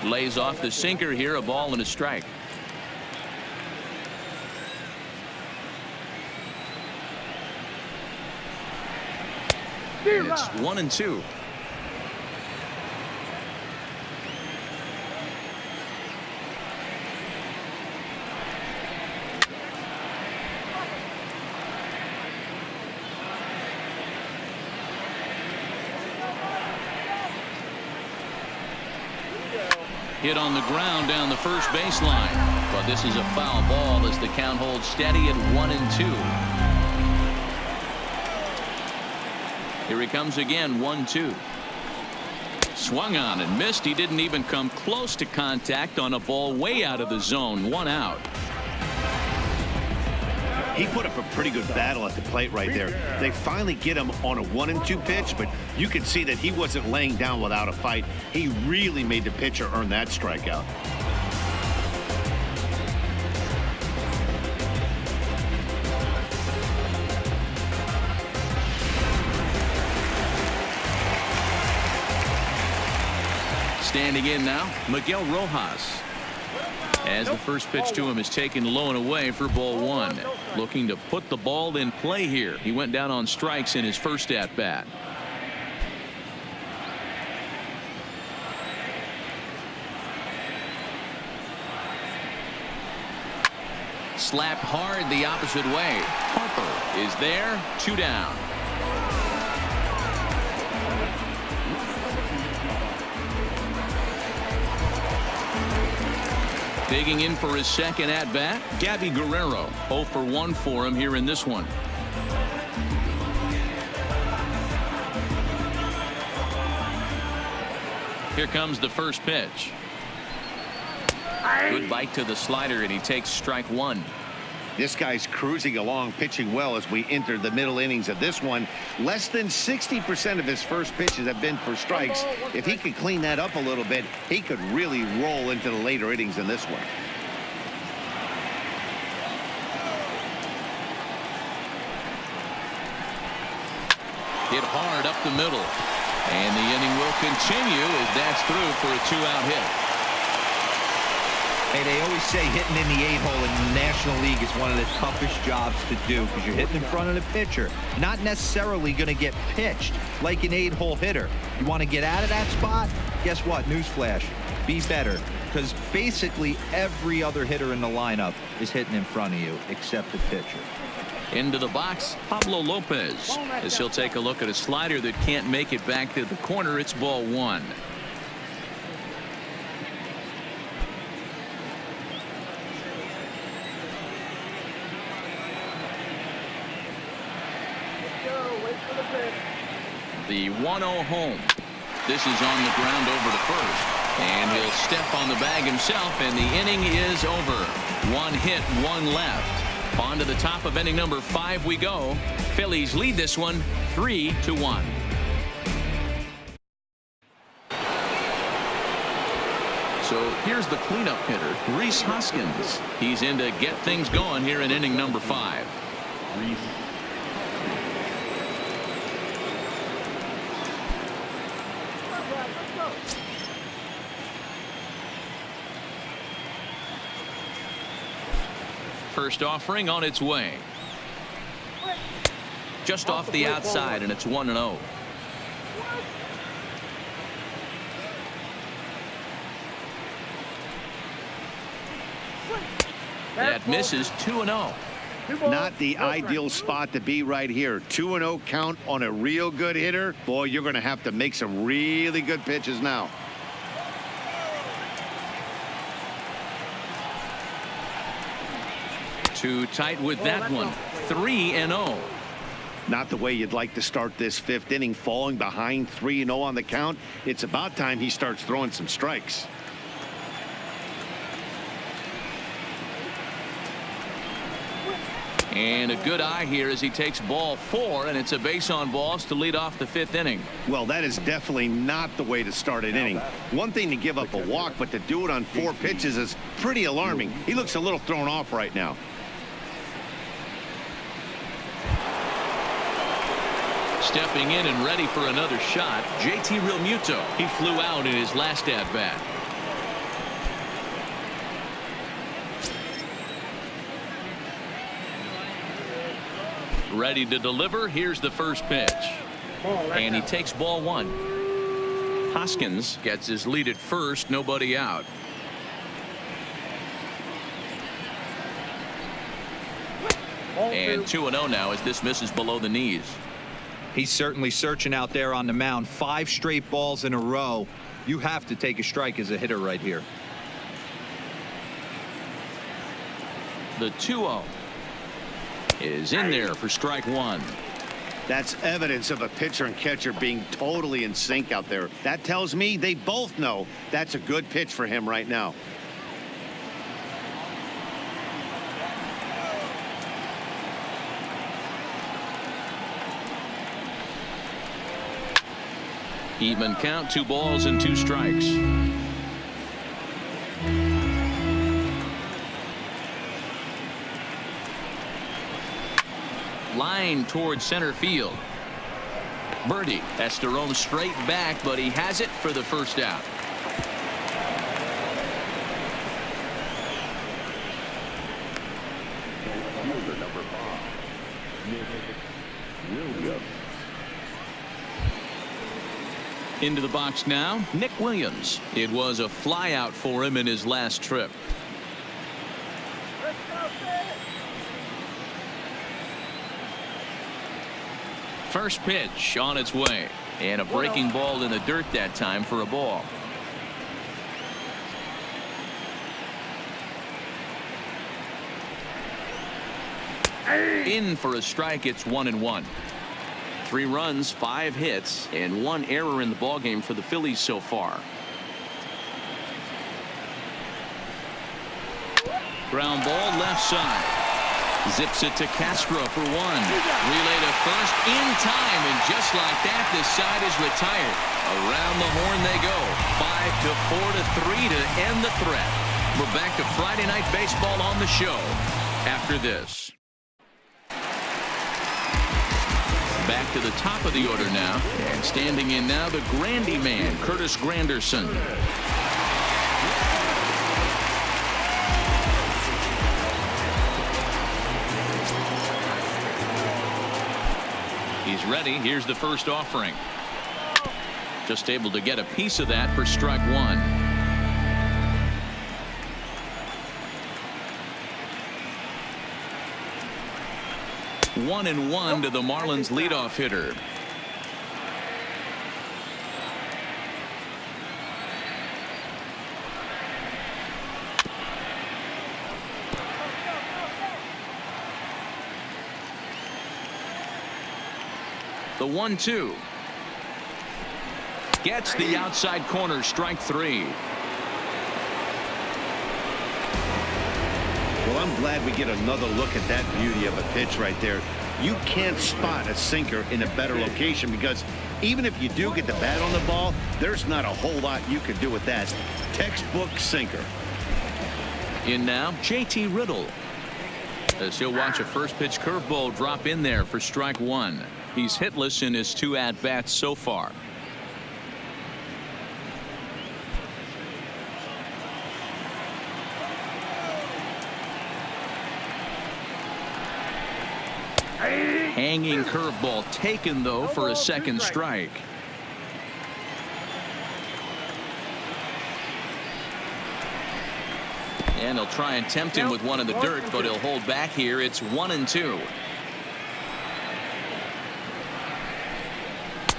Lays off the sinker here, a ball and a strike. It's 1-2. Hit on the ground down the first baseline, but this is a foul ball as the count holds steady at 1-2. Here he comes again, 1-2. Swung on and missed. He didn't even come close to contact on a ball way out of the zone. 1 out. He put up a pretty good battle at the plate right there. They finally get him on a 1-2 pitch, but you can see that he wasn't laying down without a fight. He really made the pitcher earn that strikeout. Standing in now, Miguel Rojas. As the first pitch to him is taken low and away for ball 1. Looking to put the ball in play here. He went down on strikes in his first at bat. Slapped hard the opposite way. Harper is there. 2 down. Digging in for his second at-bat, Gabby Guerrero. 0 for 1 for him here in this one. Here comes the first pitch. Good bite to the slider, and he takes strike 1. This guy's cruising along, pitching well as we enter the middle innings of this one. Less than 60% of his first pitches have been for strikes. If he could clean that up a little bit, he could really roll into the later innings in this one. Hit hard up the middle. And the inning will continue as that's through for a 2-out hit. Hey, they always say hitting in the 8-hole in the National League is one of the toughest jobs to do because you're hitting in front of the pitcher. Not necessarily going to get pitched like an 8-hole hitter. You want to get out of that spot? Guess what? Newsflash. Be better. Because basically every other hitter in the lineup is hitting in front of you except the pitcher. Into the box, Pablo Lopez. As he'll take a look at a slider that can't make it back to the corner. It's ball 1. The 1-0 home. This is on the ground over to first. And he'll step on the bag himself, and the inning is over. 1 hit, 1 left. On to the top of inning number 5 we go. Phillies lead this one 3-1. So here's the cleanup hitter, Rhys Hoskins. He's in to get things going here in inning number 5. First offering on its way. Just off the outside, and it's 1-0. That misses. 2-0. Not the ideal spot to be right here. 2-0 count on a real good hitter. Boy, you're going to have to make some really good pitches now. Too tight with that one. 3-0. Not the way you'd like to start this fifth inning, falling behind 3-0 on the count. It's about time he starts throwing some strikes. And a good eye here as he takes ball 4, and it's a base on balls to lead off the 5th inning. Well, that is definitely not the way to start an inning. One thing to give up a walk, but to do it on 4 pitches is pretty alarming. He looks a little thrown off right now. Stepping in and ready for another shot, JT Realmuto. He flew out in his last at-bat. Ready to deliver. Here's the first pitch. And he takes ball 1. Hoskins gets his lead at first. Nobody out. And 2-0 now as this misses below the knees. He's certainly searching out there on the mound. 5 straight balls in a row. You have to take a strike as a hitter right here. The 2-0 is in there for strike 1. That's evidence of a pitcher and catcher being totally in sync out there. That tells me they both know that's a good pitch for him right now. Even count, 2 balls and 2 strikes. Line towards center field. Birdie has to roam straight back, but he has it for the first out. Into the box now, Nick Williams. It was a flyout for him in his last trip. First pitch on its way, and a breaking ball in the dirt that time for a ball. In for a strike. It's 1-1. 3 runs, 5 hits, and 1 error in the ballgame for the Phillies so far. Ground ball left side. Zips it to Castro for 1. Relay to first in time, and just like that, this side is retired. Around the horn they go. 5-4-3 to end the threat. We're back to Friday Night Baseball on the show after this. Back to the top of the order now, and standing in now, the Grandy man, Curtis Granderson. He's ready. Here's the first offering. Just able to get a piece of that for strike 1. 1-1 to the Marlins leadoff hitter. The 1-2 gets the outside corner, strike 3. Well, I'm glad we get another look at that beauty of a pitch right there. You can't spot a sinker in a better location, because even if you do get the bat on the ball, there's not a whole lot you could do with that. Textbook sinker. In now, JT Riddle, as he'll watch a first pitch curveball drop in there for strike 1. He's hitless in his 2 at-bats so far. Hanging curveball taken, though, for a second strike. And they'll try and tempt him with one in the dirt, but he'll hold back here. It's 1-2.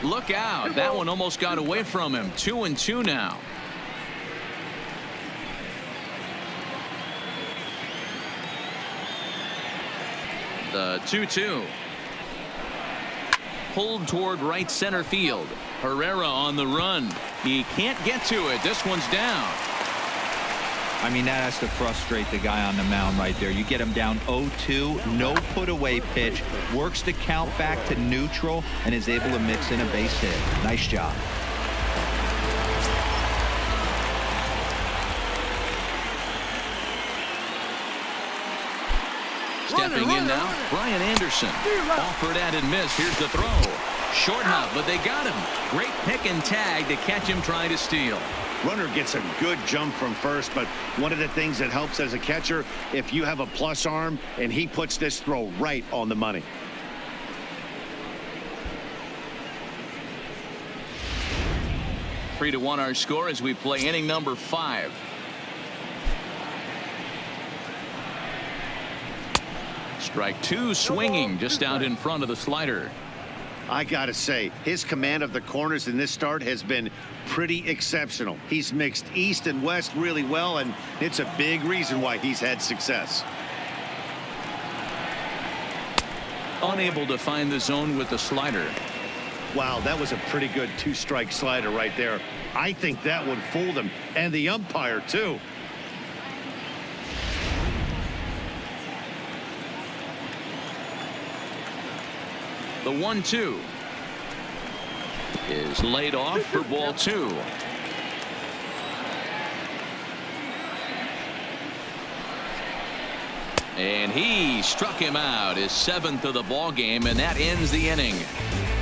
Look out. That one almost got away from him. 2-2 now. The 2-2. Pulled toward right center field. Herrera on the run. He can't get to it. This one's down. I mean, that has to frustrate the guy on the mound right there. You get him down 0-2, no put away pitch, works the count back to neutral, and is able to mix in a base hit. Nice job. Stepping in now, Brian Anderson. Offered at and missed. Here's the throw. Short hop, but they got him. Great pick and tag to catch him trying to steal. Runner gets a good jump from first, but one of the things that helps as a catcher, if you have a plus arm, and he puts this throw right on the money. Three to 1 our score as we play inning number 5. Strike 2 swinging just out in front of the slider. I gotta say, his command of the corners in this start has been pretty exceptional. He's mixed east and west really well, and it's a big reason why he's had success. Unable to find the zone with the slider. Wow, that was a pretty good 2-strike slider right there. I think that one fooled him, and the umpire too. The 1-2 is laid off for ball 2. And he struck him out, his 7th of the ball game, and that ends the inning.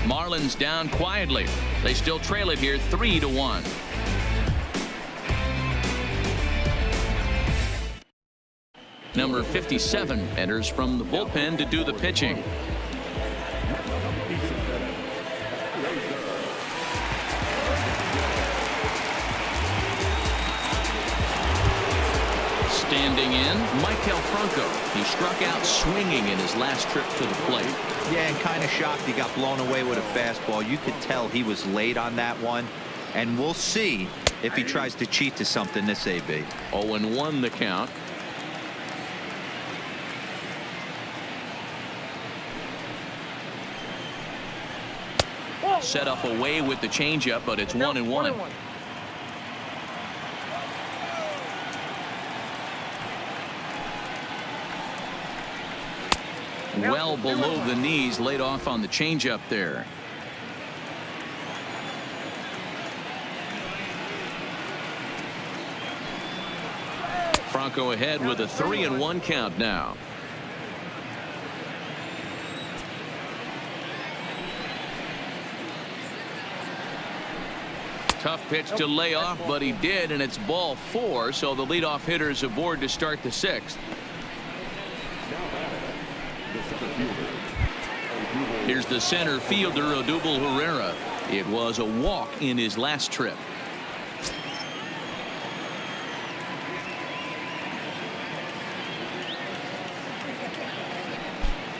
Marlins down quietly. They still trail it here 3-1. Number 57 enters from the bullpen to do the pitching. Standing in, Michael Franco. He struck out swinging in his last trip to the plate. Yeah, and kind of shocked he got blown away with a fastball. You could tell he was late on that one, and we'll see if he tries to cheat to something this AB. 0-1 the count. Set up away with the changeup, but it's 1-1. Well below the knees, laid off on the changeup there. Franco ahead with a 3-1 count now. Tough pitch to lay off, but he did, and it's ball 4, so the leadoff hitter is aboard to start the 6th. Here's the center fielder, Odubel Herrera. It was a walk in his last trip.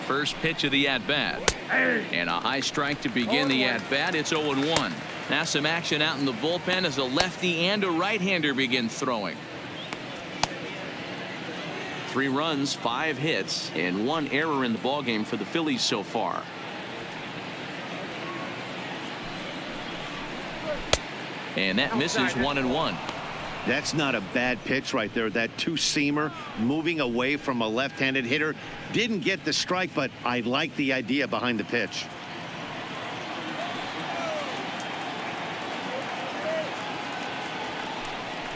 First pitch of the at-bat. And a high strike to begin the at-bat. It's 0-1. Now some action out in the bullpen as a lefty and a right-hander begin throwing. 3 runs, 5 hits, and 1 error in the ballgame for the Phillies so far. And that misses 1-1. That's not a bad pitch right there. That 2-seamer moving away from a left-handed hitter. Didn't get the strike, but I like the idea behind the pitch.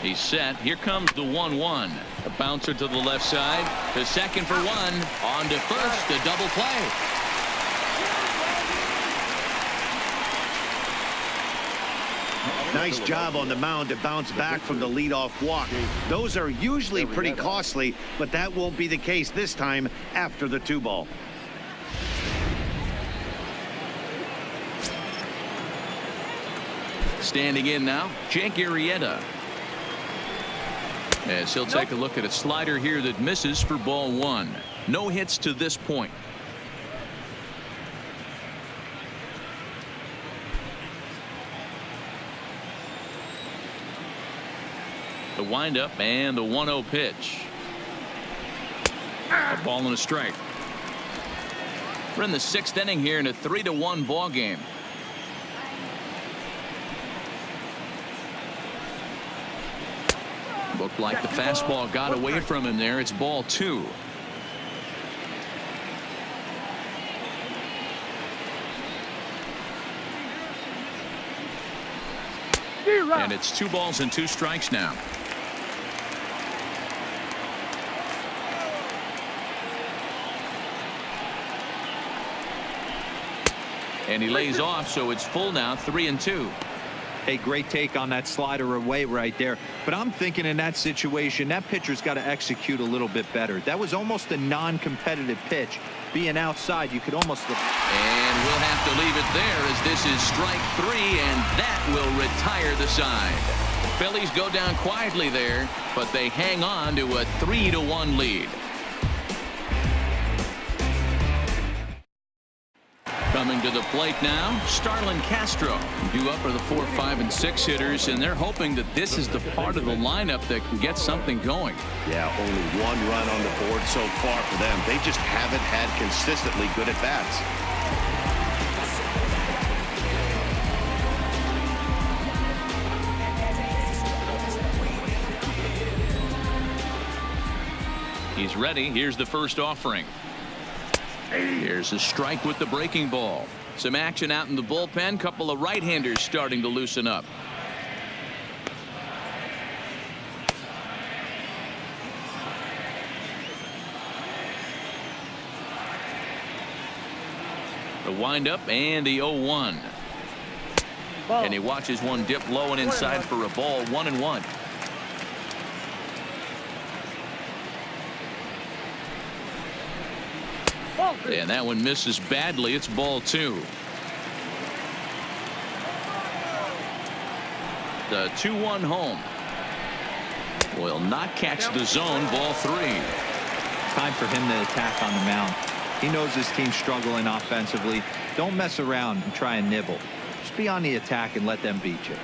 He's set. Here comes the 1-1. A bouncer to the left side. To second for 1. On to first. A double play. Nice job on the mound to bounce back from the leadoff walk. Those are usually pretty costly, but that won't be the case this time after the 2-ball. Standing in now, Jake Arrieta. As he'll take a look at a slider here that misses for ball one. No hits to this point. The windup and the 1-0 pitch. A ball and a strike. We're in the 6th inning here in a 3-1 ball game. Looked like the fastball got away from him there. It's ball 2. And it's 2 balls and 2 strikes now. And he lays off, so it's full now, 3-2. Hey, great take on that slider away right there. But I'm thinking in that situation, that pitcher's got to execute a little bit better. That was almost a non-competitive pitch. Being outside, you could almost look. And we'll have to leave it there as this is strike 3, and that will retire the side. Phillies go down quietly there, but they hang on to a 3-1 lead. Coming to the plate now, Starlin Castro. Due up are the 4, 5, and 6 hitters, and they're hoping that this is the part of the lineup that can get something going. Yeah, only 1 run on the board so far for them. They just haven't had consistently good at-bats. He's ready. Here's the first offering. Here's a strike with the breaking ball. Some action out in the bullpen. Couple of right-handers starting to loosen up. The windup and the 0-1. And he watches one dip low and inside for a ball. 1-1. And that one misses badly. It's ball 2. The 2-1 home will not catch the zone. Ball 3. Time for him to attack on the mound. He knows his team's struggling offensively. Don't mess around and try and nibble. Just be on the attack and let them beat you.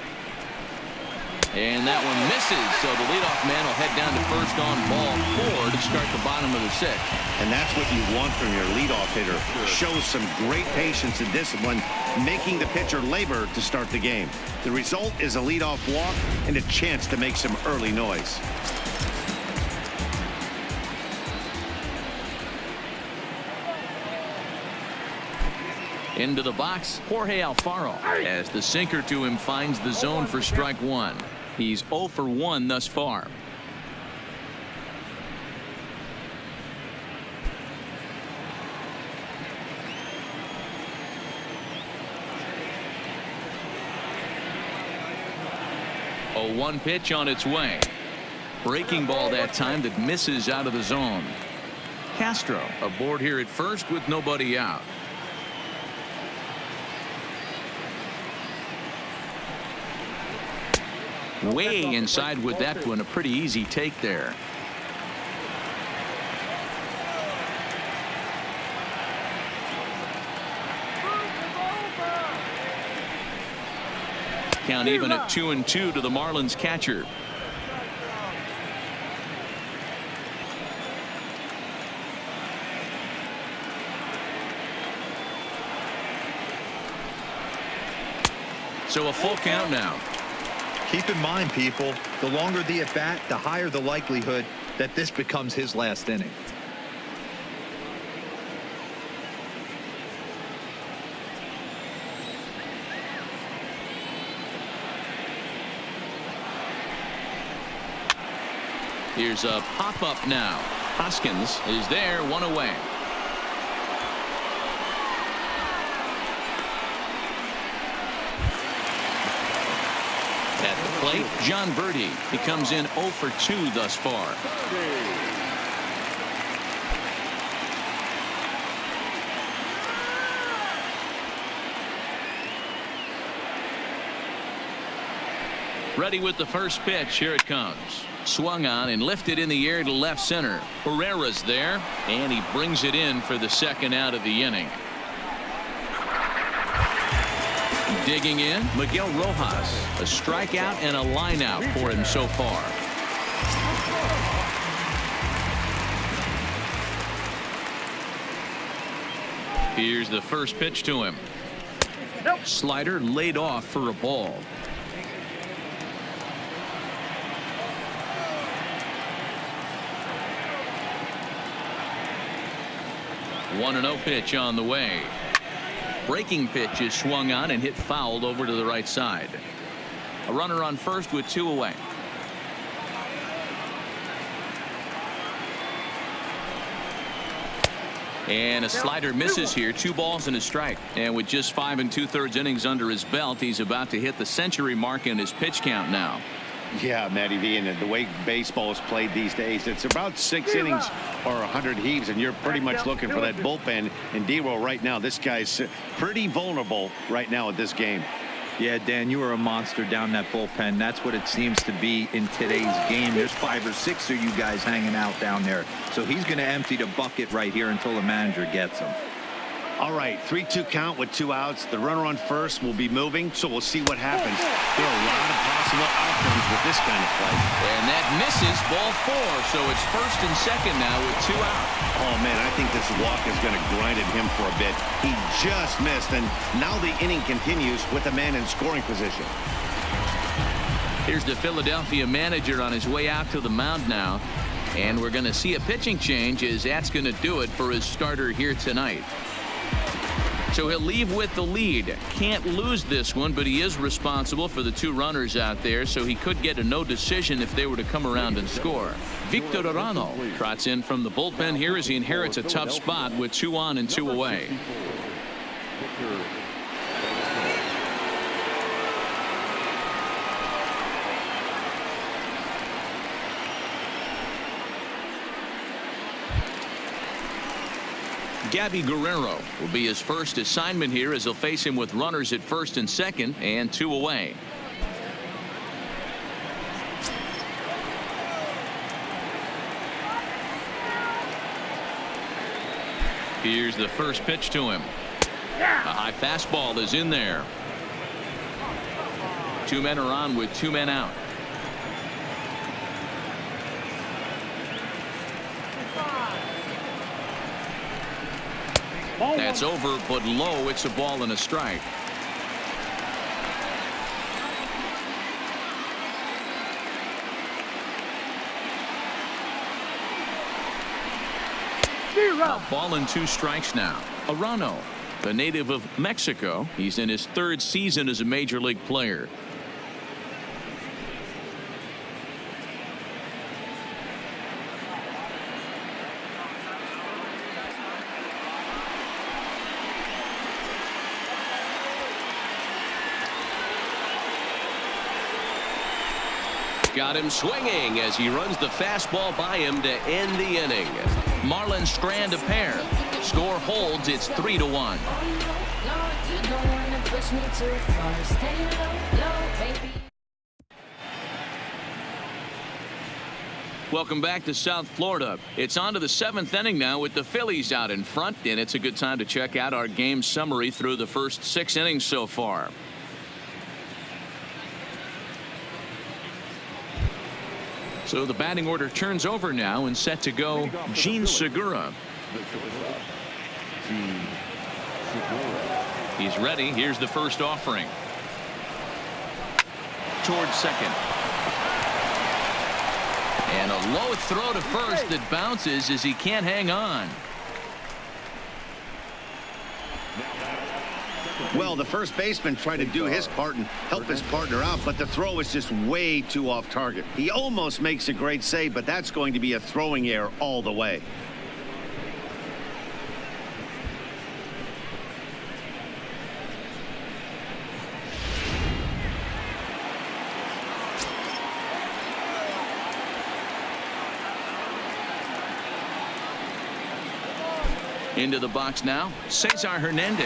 And that one misses, so the leadoff man will head down to first on ball 4 to start the bottom of the 6th. And that's what you want from your leadoff hitter. Shows some great patience and discipline, making the pitcher labor to start the game. The result is a leadoff walk and a chance to make some early noise. Into the box, Jorge Alfaro, as the sinker to him finds the zone for strike 1. He's 0 for 1 thus far. A 1 pitch on its way. Breaking ball that time that misses out of the zone. Castro aboard here at first with nobody out. Way inside with that one. A pretty easy take there. Count even at 2-2 to the Marlins catcher. So a full count now. Keep in mind, people, the longer the at-bat, the higher the likelihood that this becomes his last inning. Here's a pop-up now. Hoskins is there, 1 away. At the plate, John Birdie. He comes in 0 for 2 thus far. Ready with the first pitch. Here it comes. Swung on and lifted in the air to left center. Herrera's there, and he brings it in for the second out of the inning. Digging in, Miguel Rojas. A strikeout and a line out for him so far. Here's the first pitch to him. Slider laid off for a ball. 1-0 pitch on the way. Breaking pitch is swung on and hit fouled over to the right side. A runner on first with 2 away. And a slider misses here. 2 balls and a strike. And with just 5 2/3 innings under his belt, he's about to hit the century mark in his pitch count now. Yeah, Matty V, and the way baseball is played these days, it's about 6 innings or 100 heaves, and you're pretty much looking for that bullpen. And D-Roll right now, this guy's pretty vulnerable right now at this game. Yeah, Dan, you are a monster down that bullpen. That's what it seems to be in today's game. There's 5 or 6 of you guys hanging out down there. So he's going to empty the bucket right here until the manager gets him. All right, 3-2 count with 2 outs. The runner on first will be moving, so we'll see what happens. There are a lot of possible outcomes with this kind of play. And that misses, ball 4. So it's first and second now with 2 out. Oh, man, I think this walk is going to grind at him for a bit. He just missed, and now the inning continues with a man in scoring position. Here's the Philadelphia manager on his way out to the mound now. And we're going to see a pitching change as that's going to do it for his starter here tonight. So he'll leave with the lead. Can't lose this one, but he is responsible for the 2 runners out there, so he could get a no decision if they were to come around and score. Victor Arano trots in from the bullpen here as he inherits a tough spot with 2 on and 2 away. Gabby Guerrero will be his first assignment here as he'll face him with runners at first and second and 2 away. Here's the first pitch to him. A high fastball is in there. 2 men are on with 2 men out. That's over, but low. It's a ball and a strike. A ball and 2 strikes now. Arano, the native of Mexico. He's in his 3rd season as a major league player. Got him swinging as he runs the fastball by him to end the inning. Marlins strand a pair. Score holds. It's 3-1. Welcome back to South Florida. It's on to the 7th inning now with the Phillies out in front, and it's a good time to check out our game summary through the first 6 innings so far. So the batting order turns over now and set to go Gene Segura. He's ready. Here's the first offering. Towards second. And a low throw to first that bounces as he can't hang on. Well, the first baseman tried to do his part and help his partner out, but the throw is just way too off target. He almost makes a great save, but that's going to be a throwing error all the way. Into the box now, Cesar Hernandez.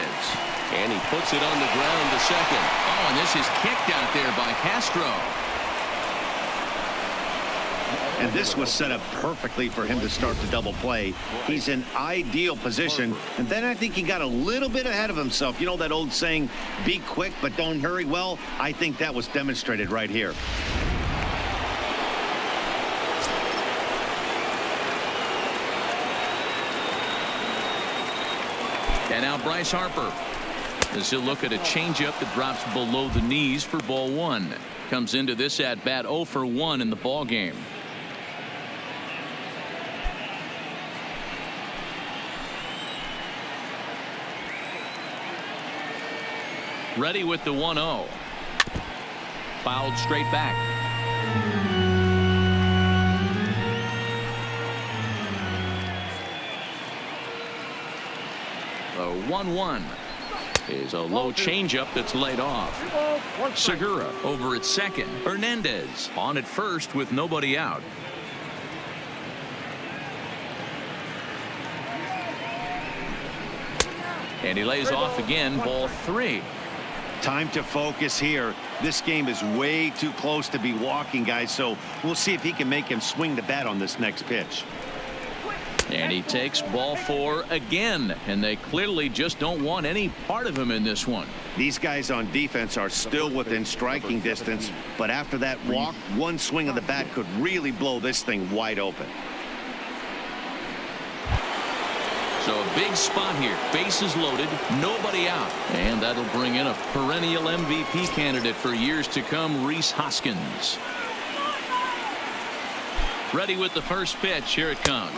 And he puts it on the ground to second. Oh, and this is kicked out there by Castro. And this was set up perfectly for him to start the double play. He's in ideal position. And then I think he got a little bit ahead of himself. You know that old saying, be quick but don't hurry? Well, I think that was demonstrated right here. And now Bryce Harper, as he'll look at a changeup that drops below the knees for ball one. Comes into this at bat 0 for 1 in the ball game. Ready with the 1-0. Fouled straight back. The 1-1 is a low changeup that's laid off. Segura over at second. Hernandez on at first with nobody out. And he lays off again, ball 3. Time to focus here. This game is way too close to be walking, guys, so we'll see if he can make him swing the bat on this next pitch. And he takes ball 4 again, and they clearly just don't want any part of him in this one. These guys on defense are still within striking distance, but after that walk, one swing of the bat could really blow this thing wide open. So a big spot here. Bases loaded, nobody out. And that'll bring in a perennial MVP candidate for years to come, Rhys Hoskins. Ready with the first pitch. Here it comes.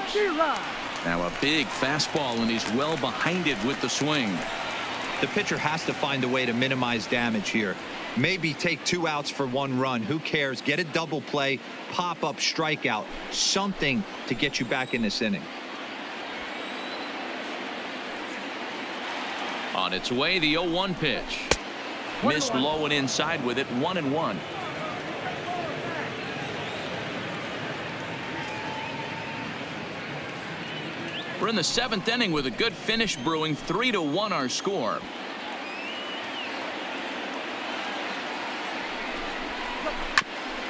Now a big fastball, and he's well behind it with the swing. The pitcher has to find a way to minimize damage here. Maybe take 2 outs for 1 run. Who cares? Get a double play, pop up, strikeout, something to get you back in this inning. On its way, the 0-1 pitch. Missed low and inside with it. 1-1. We're in the 7th inning with a good finish brewing. 3-1 our score.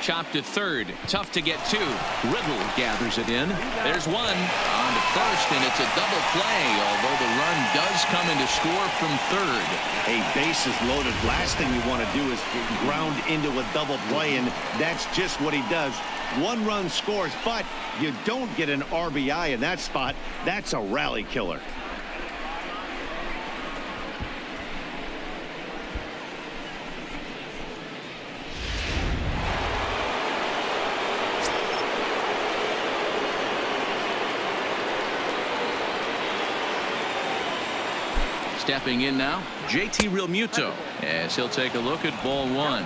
Chopped to third. Tough to get to. Riddle gathers it in. There's one on to first, and it's a double play, although the run does come in to score from third. A bases loaded. Last thing you want to do is ground into a double play, and that's just what he does. 1 run scores, but you don't get an RBI in that spot. That's a rally killer. Stepping in now, JT Realmuto, as he'll take a look at ball 1.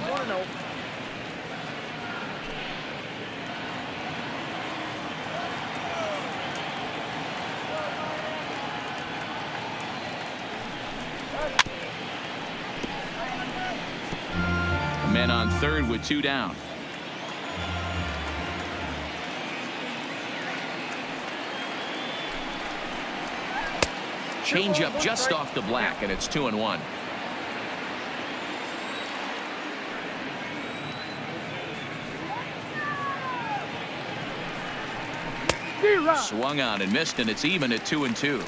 Men on third with 2 down. Changeup just off the black, and it's 2-1. Swung on and missed, and it's even at 2-2.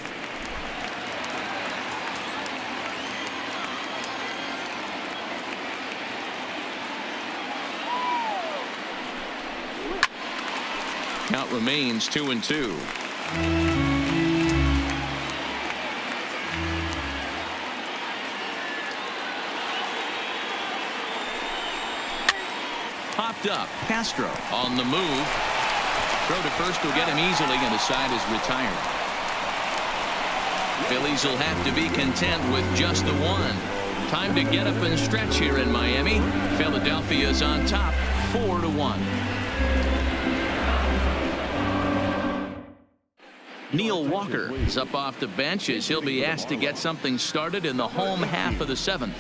Count remains 2-2. Popped up. Castro on the move. Throw to first will get him easily, and the side is retired. Phillies will have to be content with just the 1. Time to get up and stretch here in Miami. Philadelphia's on top, 4-1. Neil Walker is up off the bench as he'll be asked to get something started in the home half of the 7th.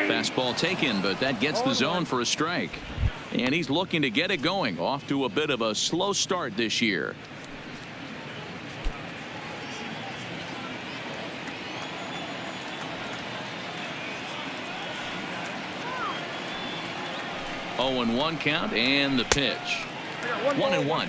Fastball taken, but that gets the zone for a strike. And he's looking to get it going. Off to a bit of a slow start this year. 0-1 count and the pitch. 1-1.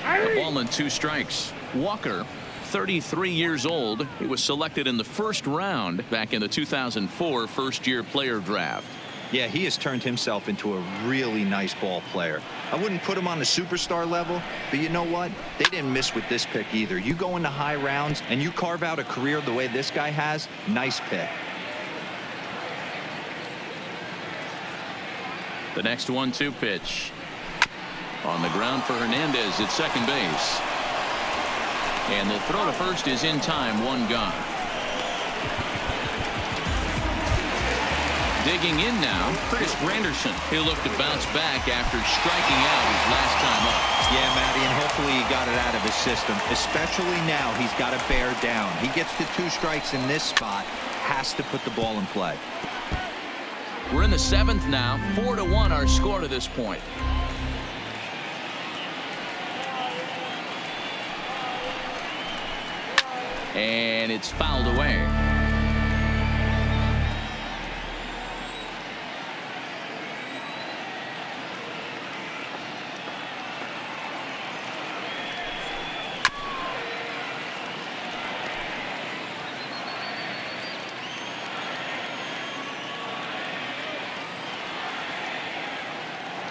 A ball and 2 strikes. Walker, 33 years old. He was selected in the first round back in the 2004 first-year player draft. Yeah, he has turned himself into a really nice ball player. I wouldn't put him on the superstar level, but you know what? They didn't miss with this pick either. You go into high rounds and you carve out a career the way this guy has. Nice pick. The next 1-2 pitch. On the ground for Hernandez at second base. And the throw to first is in time. 1 gone. Digging in now, Curtis Granderson. He'll look to bounce back after striking out his last time up. Yeah, Matty, and hopefully he got it out of his system. Especially now, he's got to bear down. He gets the 2 strikes in this spot, has to put the ball in play. We're in the 7th now. 4-1 our score to this point. And it's fouled away.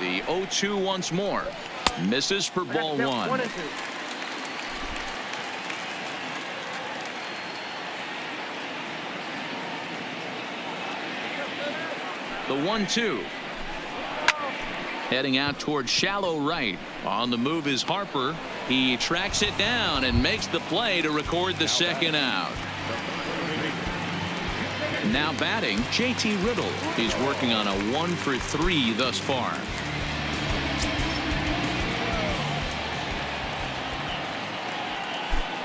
The 0-2 once more. Misses for ball 1. 1-2. The 1-2. Heading out towards shallow right. On the move is Harper. He tracks it down and makes the play to record the second out. Now batting, JT Riddle. He's working on a 1-for-3 thus far.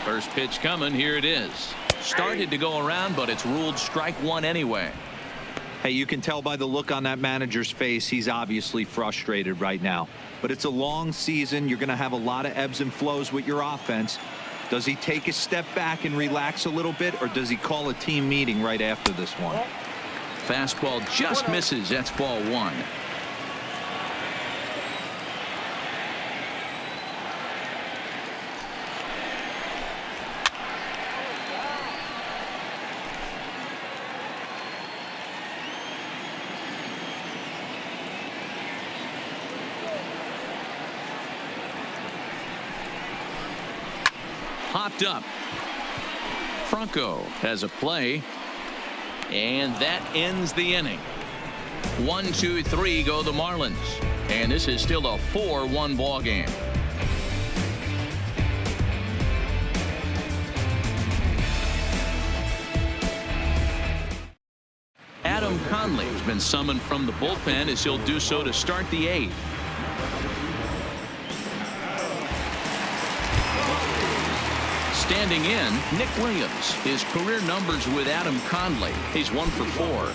First pitch coming. Here it is. Started to go around, but it's ruled strike 1 anyway. Hey, you can tell by the look on that manager's face, he's obviously frustrated right now. But it's a long season. You're going to have a lot of ebbs and flows with your offense. Does he take a step back and relax a little bit, or does he call a team meeting right after this one? Fastball just misses. That's ball 1. Popped up. Franco has a play, and that ends the inning. 1-2-3 go the Marlins, and this is still a 4-1 ball game. Adam Conley has been summoned from the bullpen as he'll do so to start the 8th. Standing in, Nick Williams. His career numbers with Adam Conley. He's 1-for-4.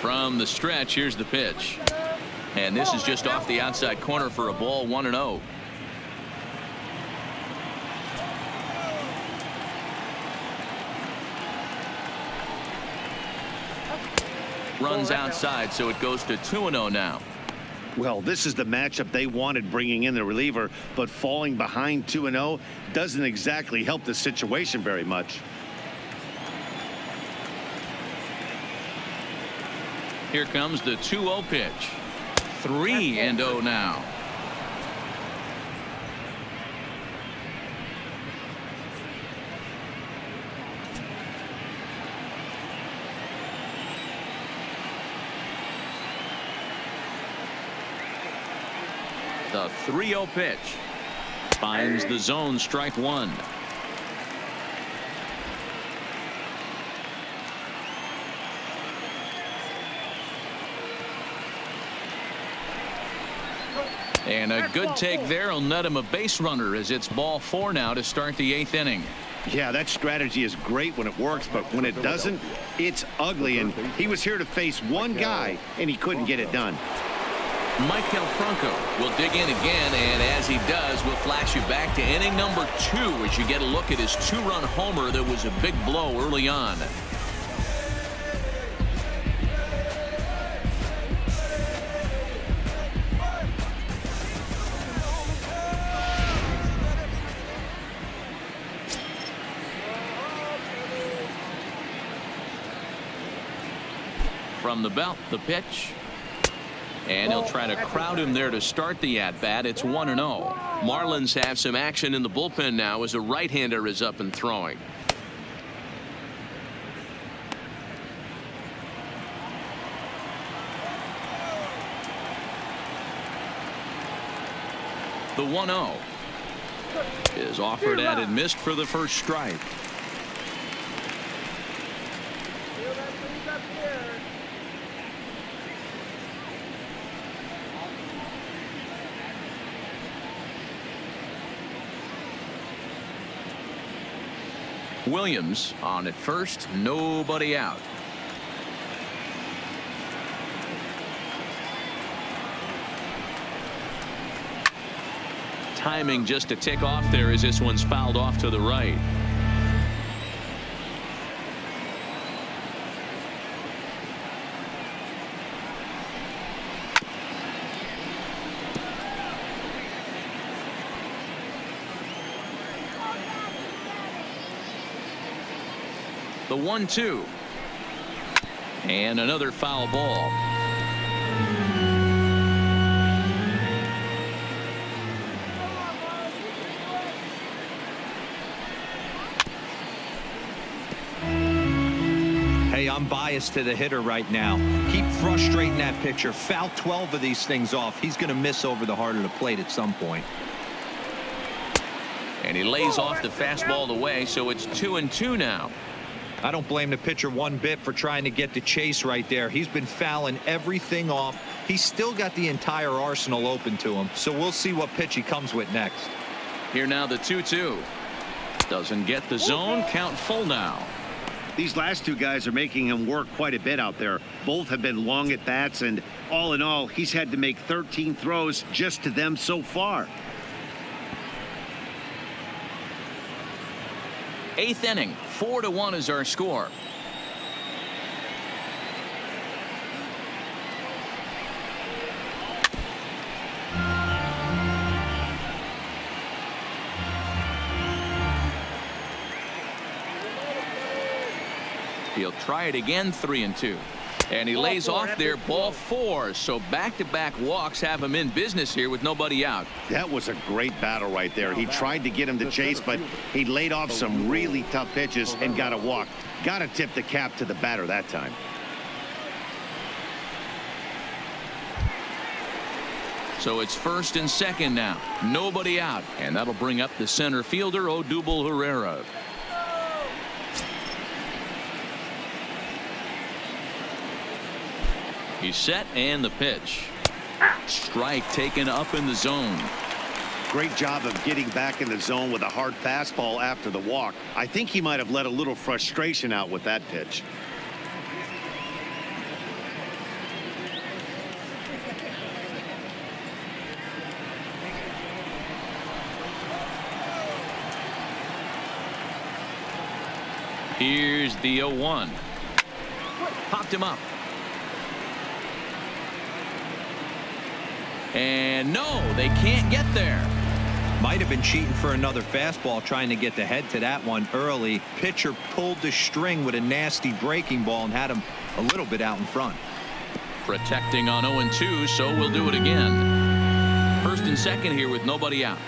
From the stretch, here's the pitch. And this is just off the outside corner for a ball. 1-0. Runs outside, so it goes to 2-0 now. Well, this is the matchup they wanted, bringing in the reliever, but falling behind 2-0 doesn't exactly help the situation very much. Here comes the 2-0 pitch. 3-0 now. The 3-0 pitch finds the zone. Strike 1. And a good take there will net him a base runner as it's ball 4 now to start the 8th inning. Yeah, that strategy is great when it works, but when it doesn't, it's ugly. And he was here to face one guy, and he couldn't get it done. Michael Franco will dig in again, and as he does, we'll flash you back to inning number 2 as you get a look at his 2-run homer that was a big blow early on. From the belt, the pitch. And he'll try to crowd him there to start the at-bat. It's 1-0. Marlins have some action in the bullpen now as a right-hander is up and throwing. The 1-0 is offered at and missed for the first strike. Williams on at first, nobody out. Timing just a tick off there as this one's fouled off to the right. The 1-2 and another foul ball. Hey, I'm biased to the hitter right now. Keep frustrating that pitcher. Foul 12 of these things off. He's going to miss over the heart of the plate at some point. And he lays off the fastball away, so it's 2-2 now. I don't blame the pitcher one bit for trying to get the chase right there. He's been fouling everything off. He's still got the entire arsenal open to him. So we'll see what pitch he comes with next. Here now the 2-2. Doesn't get the zone. Count full now. These last two guys are making him work quite a bit out there. Both have been long at bats, and all in all, he's had to make 13 throws just to them so far. 8th inning, 4-1 is our score. He'll try it again, 3-2. And he lays off there, ball 4. So back-to-back walks have him in business here with nobody out. That was a great battle right there. He tried to get him to chase, but he laid off some really tough pitches and got a walk. Got to tip the cap to the batter that time. So it's 1st and 2nd now. Nobody out. And that'll bring up the center fielder, Odubel Herrera. He's set, and the pitch. Strike taken up in the zone. Great job of getting back in the zone with a hard fastball after the walk. I think he might have let a little frustration out with that pitch. Here's the 0-1. Popped him up. And no, they can't get there. Might have been cheating for another fastball, trying to get the head to that one early. Pitcher pulled the string with a nasty breaking ball and had him a little bit out in front. Protecting on 0-2, so we'll do it again. 1st and 2nd here with nobody out.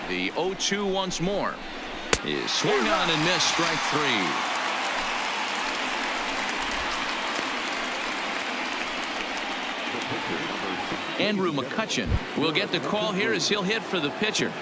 The 0-2 once more is swung on and missed, strike 3. Andrew McCutchen will get the call here as he'll hit for the pitcher.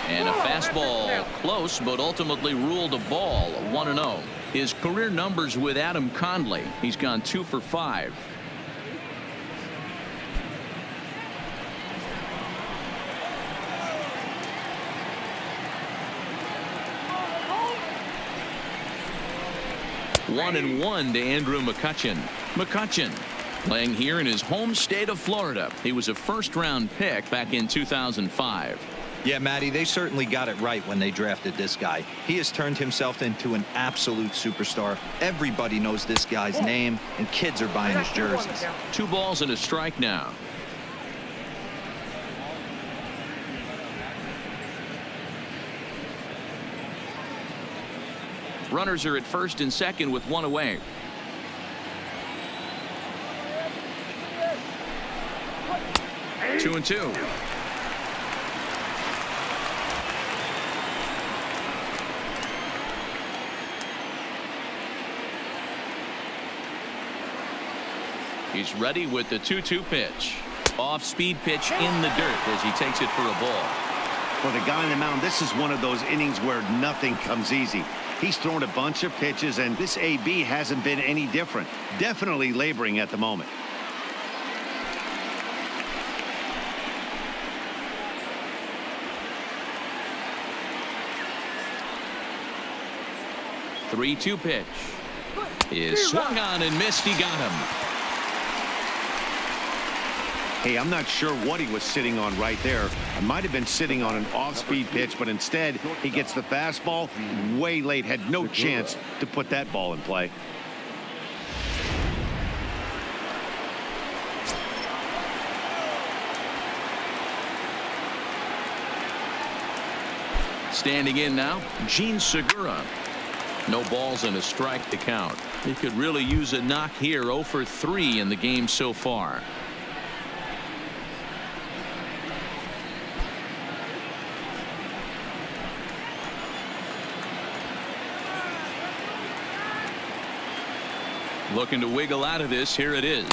And a fastball close, but ultimately ruled a ball. 1-0. His career numbers with Adam Conley. He's gone 2 for 5. One and 1 to Andrew McCutchen. McCutchen playing here in his home state of Florida. He was a first-round pick back in 2005. Yeah, Matty, they certainly got it right when they drafted this guy. He has turned himself into an absolute superstar. Everybody knows this guy's name, and kids are buying his jerseys. 2 balls and a strike now. Runners are at first and second with 1 away. Two and 2. He's ready with the 2-2 pitch. Off-speed pitch in the dirt as he takes it for a ball. For the guy on the mound, this is one of those innings where nothing comes easy. He's thrown a bunch of pitches, and this AB hasn't been any different. Definitely laboring at the moment. The 3-2 pitch is swung on and missed. He got him. Hey, I'm not sure what he was sitting on right there. It might have been sitting on an off-speed pitch, but instead he gets the fastball way late. Had no chance to put that ball in play. Standing in now, Gene Segura. No balls and a strike to count. He could really use a knock here. 0 for 3 in the game so far. Looking to wiggle out of this. Here it is.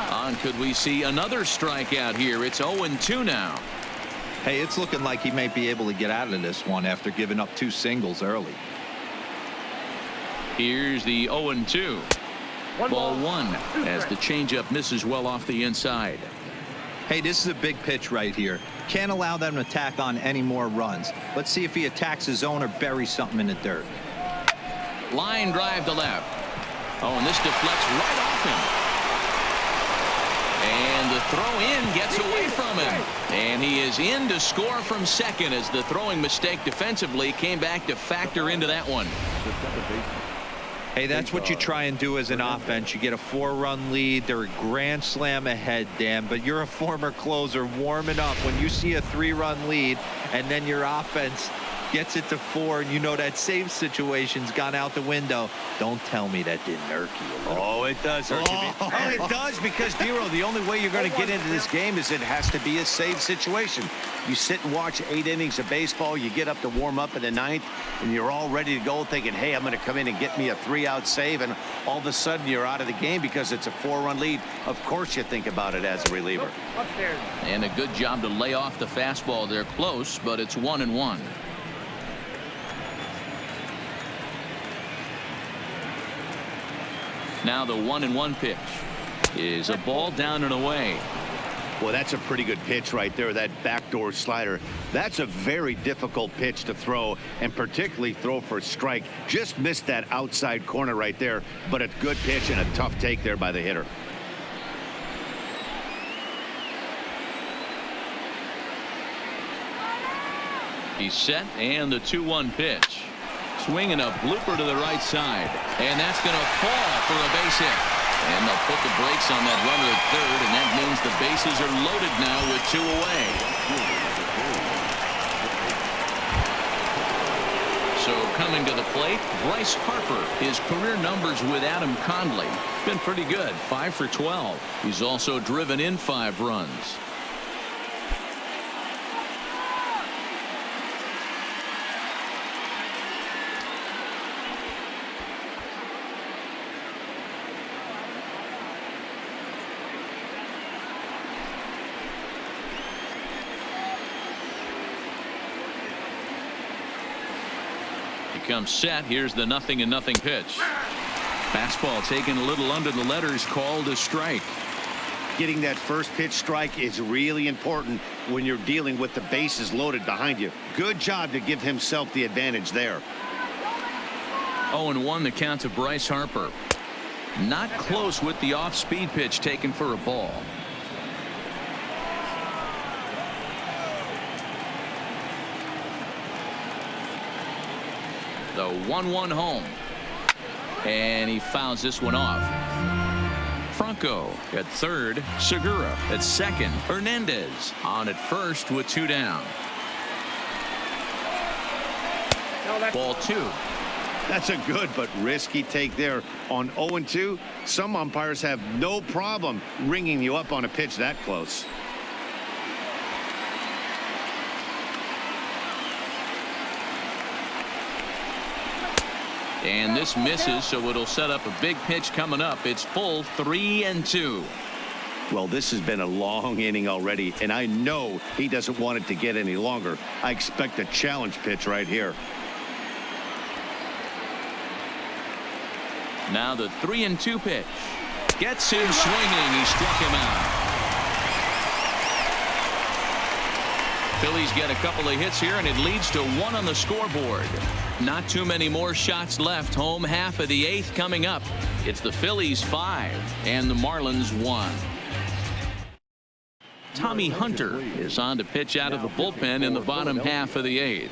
On, could we see another strikeout here? It's 0-2 now. Hey, it's looking like he may be able to get out of this one after giving up 2 singles early. Here's the 0-2. Ball 1 as the changeup misses well off the inside. Hey, this is a big pitch right here. Can't allow them to tack on any more runs. Let's see if he attacks his zone or buries something in the dirt. Line drive to left. Oh, and this deflects right off him. And the throw in gets away from him. And he is in to score from second as the throwing mistake defensively came back to factor into that one. Hey, that's what you try and do as an offense. You get a 4-run lead. They're a grand slam ahead, Dan, but you're a former closer warming up. When you see a 3-run lead and then your offense gets it to 4 and you know that save situation's gone out the window, don't tell me that didn't irk you a little. Oh, it does irk you. Oh, it does, because, Dero, the only way you're going to get into this game is it has to be a save situation. You sit and watch 8 innings of baseball, you get up to warm up in the 9th, and you're all ready to go thinking, hey, I'm going to come in and get me a 3-out save, and all of a sudden you're out of the game because it's a 4-run lead. Of course you think about it as a reliever. And a good job to lay off the fastball. They're close, but it's 1-1. Now the 1-1 pitch is a ball down and away. Well, that's a pretty good pitch right there, that backdoor slider. That's a very difficult pitch to throw, and particularly throw for a strike. Just missed that outside corner right there, but a good pitch and a tough take there by the hitter. He's set, and the 2-1 pitch. Swinging a blooper to the right side, and that's going to fall for a base hit. And they'll put the brakes on that runner at third, and that means the bases are loaded now with 2 away. So coming to the plate, Bryce Harper. His career numbers with Adam Conley been pretty good, 5 for 12. He's also driven in 5 runs. comes set. Here's the 0-0 pitch. Fastball taken a little under the letters, called a strike. Getting that first pitch strike is really important when you're dealing with the bases loaded behind you. Good job to give himself the advantage there. 0-1 the count to Bryce Harper. Not close with the off-speed pitch taken for a ball. The 1-1 home. And he fouls this one off. Franco at third. Segura at second. Hernandez on at first with 2 down. Ball 2. That's a good but risky take there on 0-2. Some umpires have no problem ringing you up on a pitch that close. And this misses, so it'll set up a big pitch coming up. It's full 3-2. Well, this has been a long inning already, and I know he doesn't want it to get any longer. I expect a challenge pitch right here. Now the 3-2 pitch. Gets him swinging. He struck him out. Phillies get a couple of hits here, and it leads to 1 on the scoreboard. Not too many more shots left. Home half of the 8th coming up. It's the Phillies 5 and the Marlins 1. Tommy Hunter is on to pitch out of the bullpen in the bottom half of the 8th.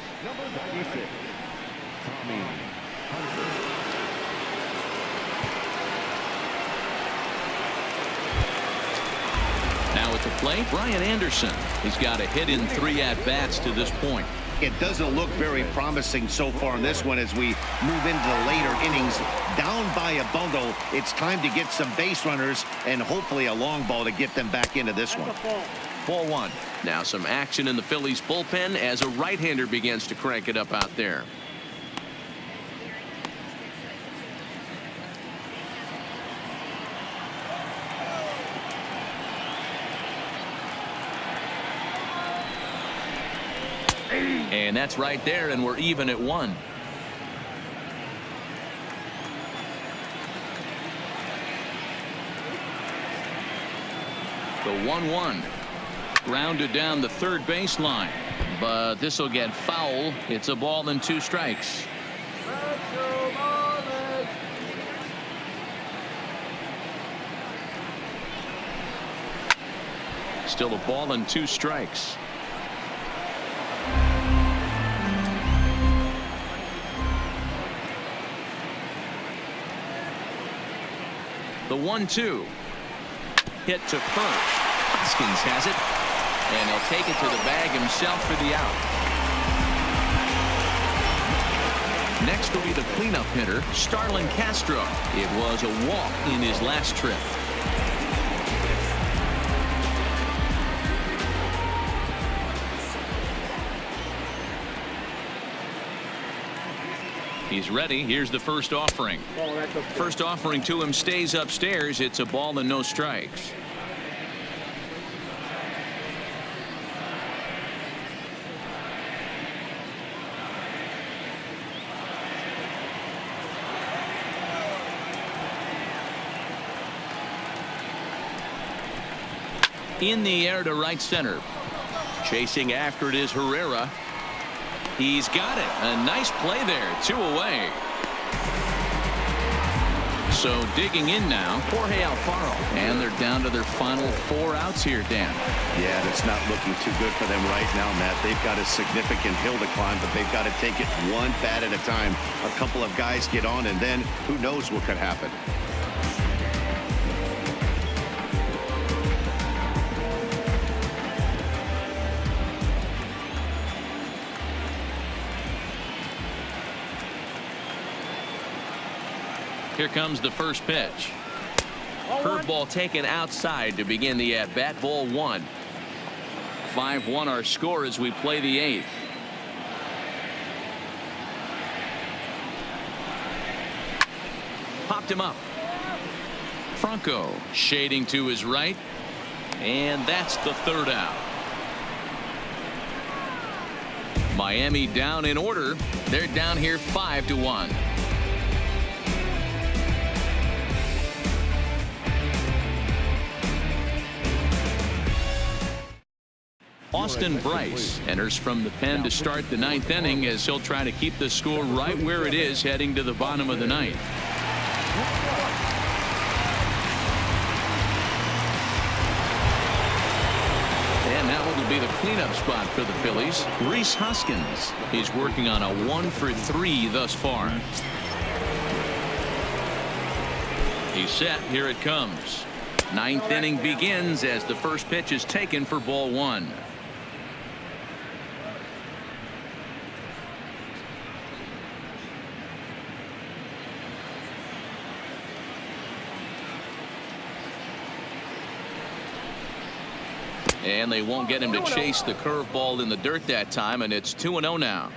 Now at the plate, Brian Anderson. He's got a hit in 3 at-bats to this point. It doesn't look very promising so far in this one as we move into the later innings. Down by a bundle, it's time to get some base runners and hopefully a long ball to get them back into this one. Ball 1. Now some action in the Phillies bullpen as a right-hander begins to crank it up out there. And that's right there, and we're even at 1. The 1-1 grounded down the third baseline, but this will get foul. It's a ball and 2 strikes. Still a ball and 2 strikes. The 1-2 hit to first. Hoskins has it, and he'll take it to the bag himself for the out. Next will be the cleanup hitter, Starlin Castro. It was a walk in his last trip. He's ready. Here's the first offering. First offering to him stays upstairs. It's a ball and no strikes. In the air to right center. Chasing after it is Herrera. He's got it. A nice play there. 2 away. So digging in now, Jorge Alfaro. And they're down to their final 4 outs here, Dan. Yeah, that's not looking too good for them right now, Matt. They've got a significant hill to climb, but they've got to take it one bat at a time. A couple of guys get on, and then who knows what could happen. Here comes the first pitch. Curveball taken outside to begin the at-bat. Ball 1. 5-1 our score as we play the 8th. Popped him up. Franco shading to his right. And that's the 3rd out. Miami down in order. They're down here 5-1. Austin Bryce enters from the pen to start the 9th inning as he'll try to keep the score right where it is heading to the bottom of the 9th. And now it'll be the cleanup spot for the Phillies. Rhys Hoskins. He's working on a 1-for-3 thus far. He's set. Here it comes. 9th inning begins as the first pitch is taken for ball 1. And they won't get him to chase the curveball in the dirt that time, and it's 2-0 now.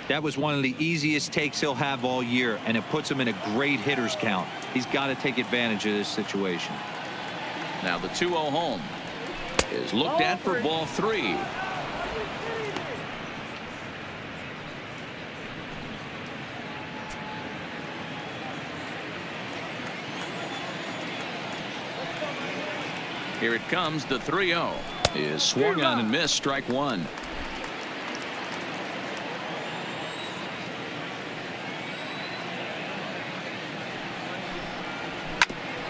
That was one of the easiest takes he'll have all year, and it puts him in a great hitter's count. He's got to take advantage of this situation. Now the 2-0 home is looked at for ball 3. Here it comes. The 3-0 is swung on and missed. Strike 1.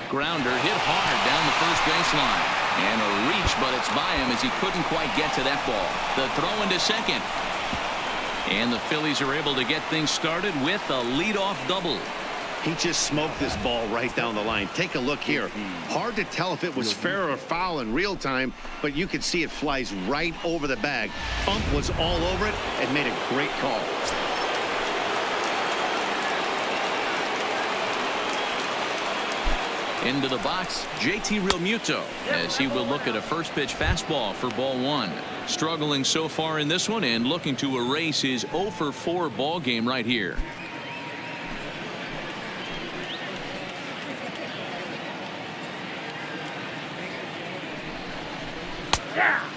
Grounder hit hard down the first baseline. And a reach, but it's by him as he couldn't quite get to that ball. The throw into second. And the Phillies are able to get things started with a leadoff double. He just smoked this ball right down the line. Take a look here. Hard to tell if it was fair or foul in real time, but you can see it flies right over the bag. Ump was all over it and made a great call. Into the box, JT Realmuto, as he will look at a first pitch fastball for ball 1. Struggling so far in this one and looking to erase his 0-for-4 ball game right here.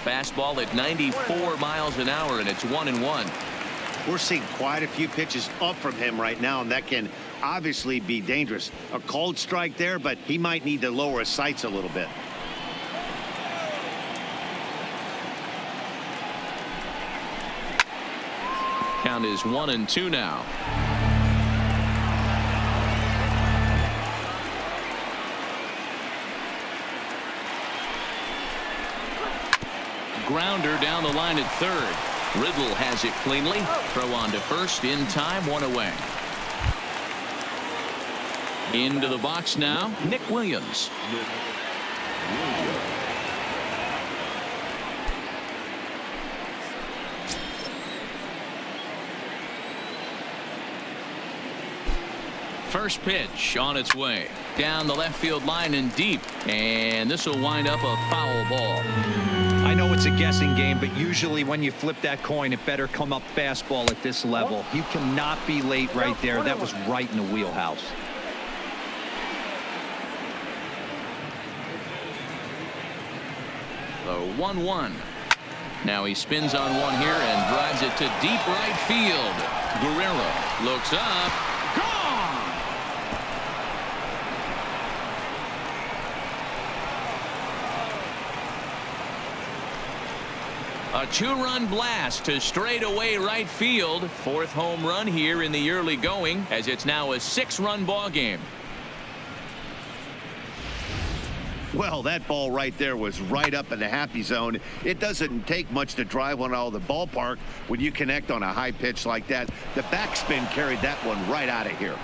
Fastball at 94 miles an hour, and it's 1-1. We're seeing quite a few pitches up from him right now, and that can obviously be dangerous. A called strike there, but he might need to lower his sights a little bit. Count is 1-2 now. Grounder down the line at third. Riddle has it cleanly. Throw on to first in time. 1 away. Into the box now, Nick Williams. First pitch on its way. Down the left field line and deep. And this will wind up a foul ball. I know it's a guessing game, but usually when you flip that coin, it better come up fastball at this level. You cannot be late right there. That was right in the wheelhouse. The 1-1. Now he spins on one here and drives it to deep right field. Guerrero looks up. Gone! A 2-run blast to straightaway right field. 4th home run here in the early going, as it's now a 6-run ball game. Well, that ball right there was right up in the happy zone. It doesn't take much to drive one out of the ballpark when you connect on a high pitch like that. The backspin carried that one right out of here.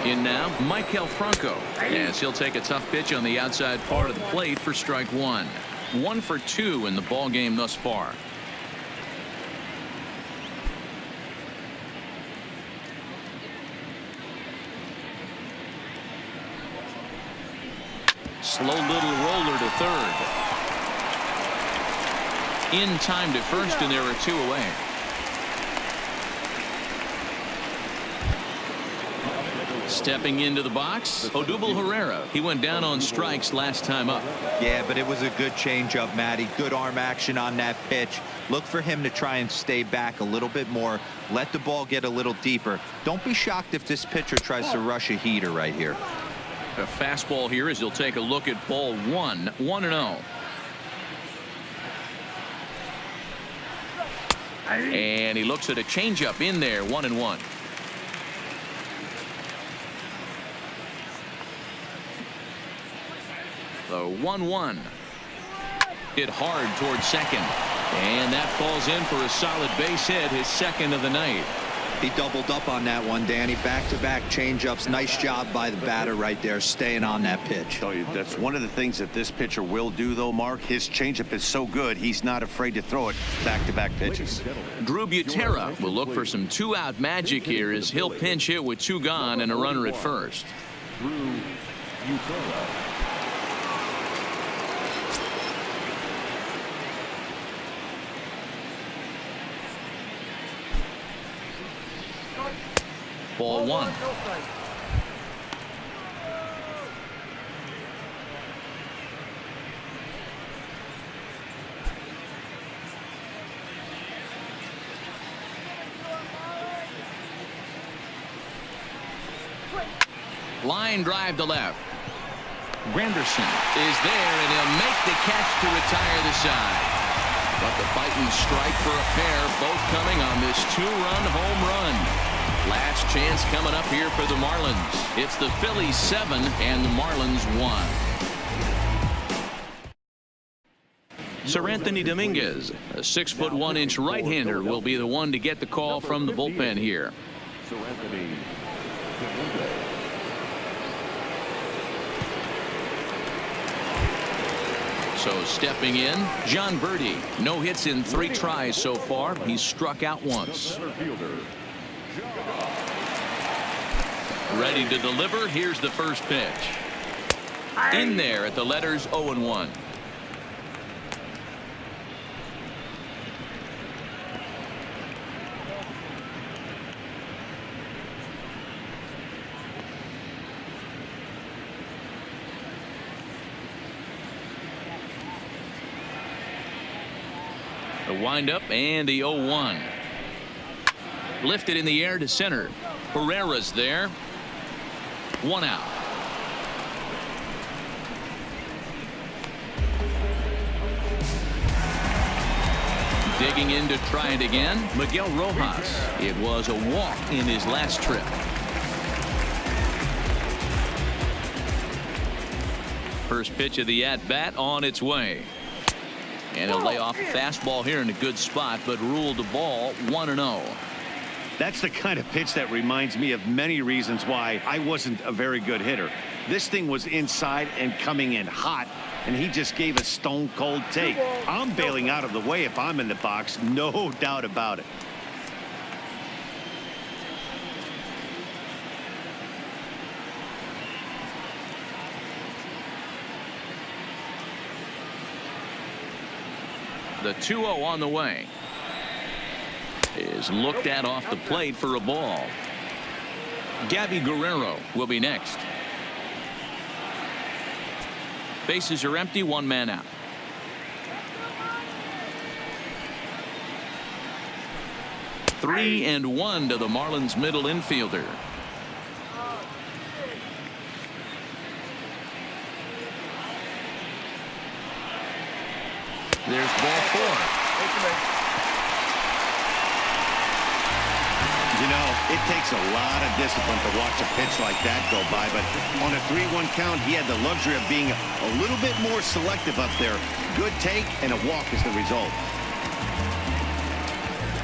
In now, Maikel Franco, as he'll take a tough pitch on the outside part of the plate for strike 1. 1 for 2 in the ball game thus far. Slow little roller to third. In time to first, and there are 2 away. Stepping into the box, Odubel Herrera. He went down on strikes last time up. Yeah, but it was a good changeup, Matty. Good arm action on that pitch. Look for him to try and stay back a little bit more. Let the ball get a little deeper. Don't be shocked if this pitcher tries to rush a heater right here. A fastball here as he'll take a look at ball 1, 1-0. And he looks at a changeup in there, 1-1. The 1-1. Hit hard towards second. And that falls in for a solid base hit, his second of the night. He doubled up on that one, Danny. Back-to-back changeups. Nice job by the batter right there, staying on that pitch. Tell you, that's one of the things that this pitcher will do, though, Mark. His changeup is so good, he's not afraid to throw it back-to-back pitches. Drew Butera will look for some two-out magic here as he'll pinch hit with 2 gone and a runner at first. Drew Butera. Ball 1. Line drive to left. Granderson is there, and he'll make the catch to retire the side. But the fighting strike for a pair, both coming on this 2-run home run. Last chance coming up here for the Marlins. It's the Phillies 7 and the Marlins 1. Sir Anthony Dominguez, a 6'1" right-hander, will be the one to get the call from the bullpen here. Sir Anthony Dominguez. So stepping in, John Birdie. No hits in 3 tries so far. He's struck out once. Ready to deliver. Here's the first pitch. In there at the letters 0-1. The windup and the 0-1. Lifted in the air to center. Herrera's there. 1 out. Digging in to try it again, Miguel Rojas. It was a walk in his last trip. First pitch of the at-bat on its way. And he'll lay off a fastball here in a good spot, but ruled the ball 1-0. That's the kind of pitch that reminds me of many reasons why I wasn't a very good hitter. This thing was inside and coming in hot, and he just gave a stone-cold take. I'm bailing out of the way if I'm in the box, no doubt about it. The 2-0 on the way. Is looked at off the plate for a ball. Gabby Guerrero will be next. Bases are empty, 1 man out. Three and 1 to the Marlins middle infielder. There's ball 4. You know, it takes a lot of discipline to watch a pitch like that go by, but on a 3-1 count, he had the luxury of being a little bit more selective up there. Good take, and a walk is the result.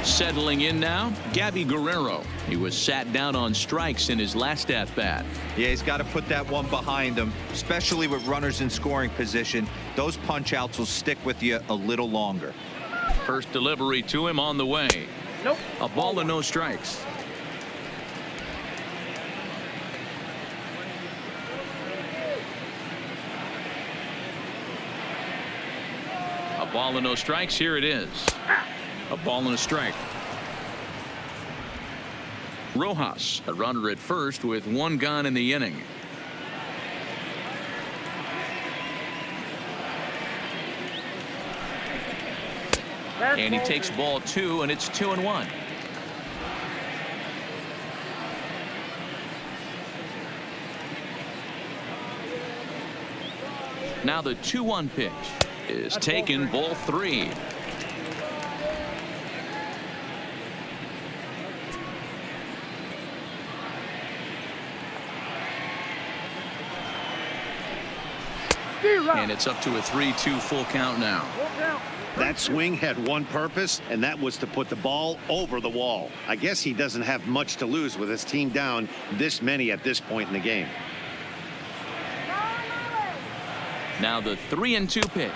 Settling in now, Gabby Guerrero. He was sat down on strikes in his last at-bat. Yeah, he's got to put that one behind him, especially with runners in scoring position. Those punch-outs will stick with you a little longer. First delivery to him on the way. Nope. A ball and no strikes. A ball and no strikes. Here it is. A ball and a strike. Rojas, a runner at first with one gone in the inning. And he takes ball 2, and it's 2-1. Now the 2-1 pitch is taken, ball 3. And it's up to a 3-2 full count now. That swing had one purpose, and that was to put the ball over the wall. I guess he doesn't have much to lose with his team down this many at this point in the game. Now the 3-2 pitch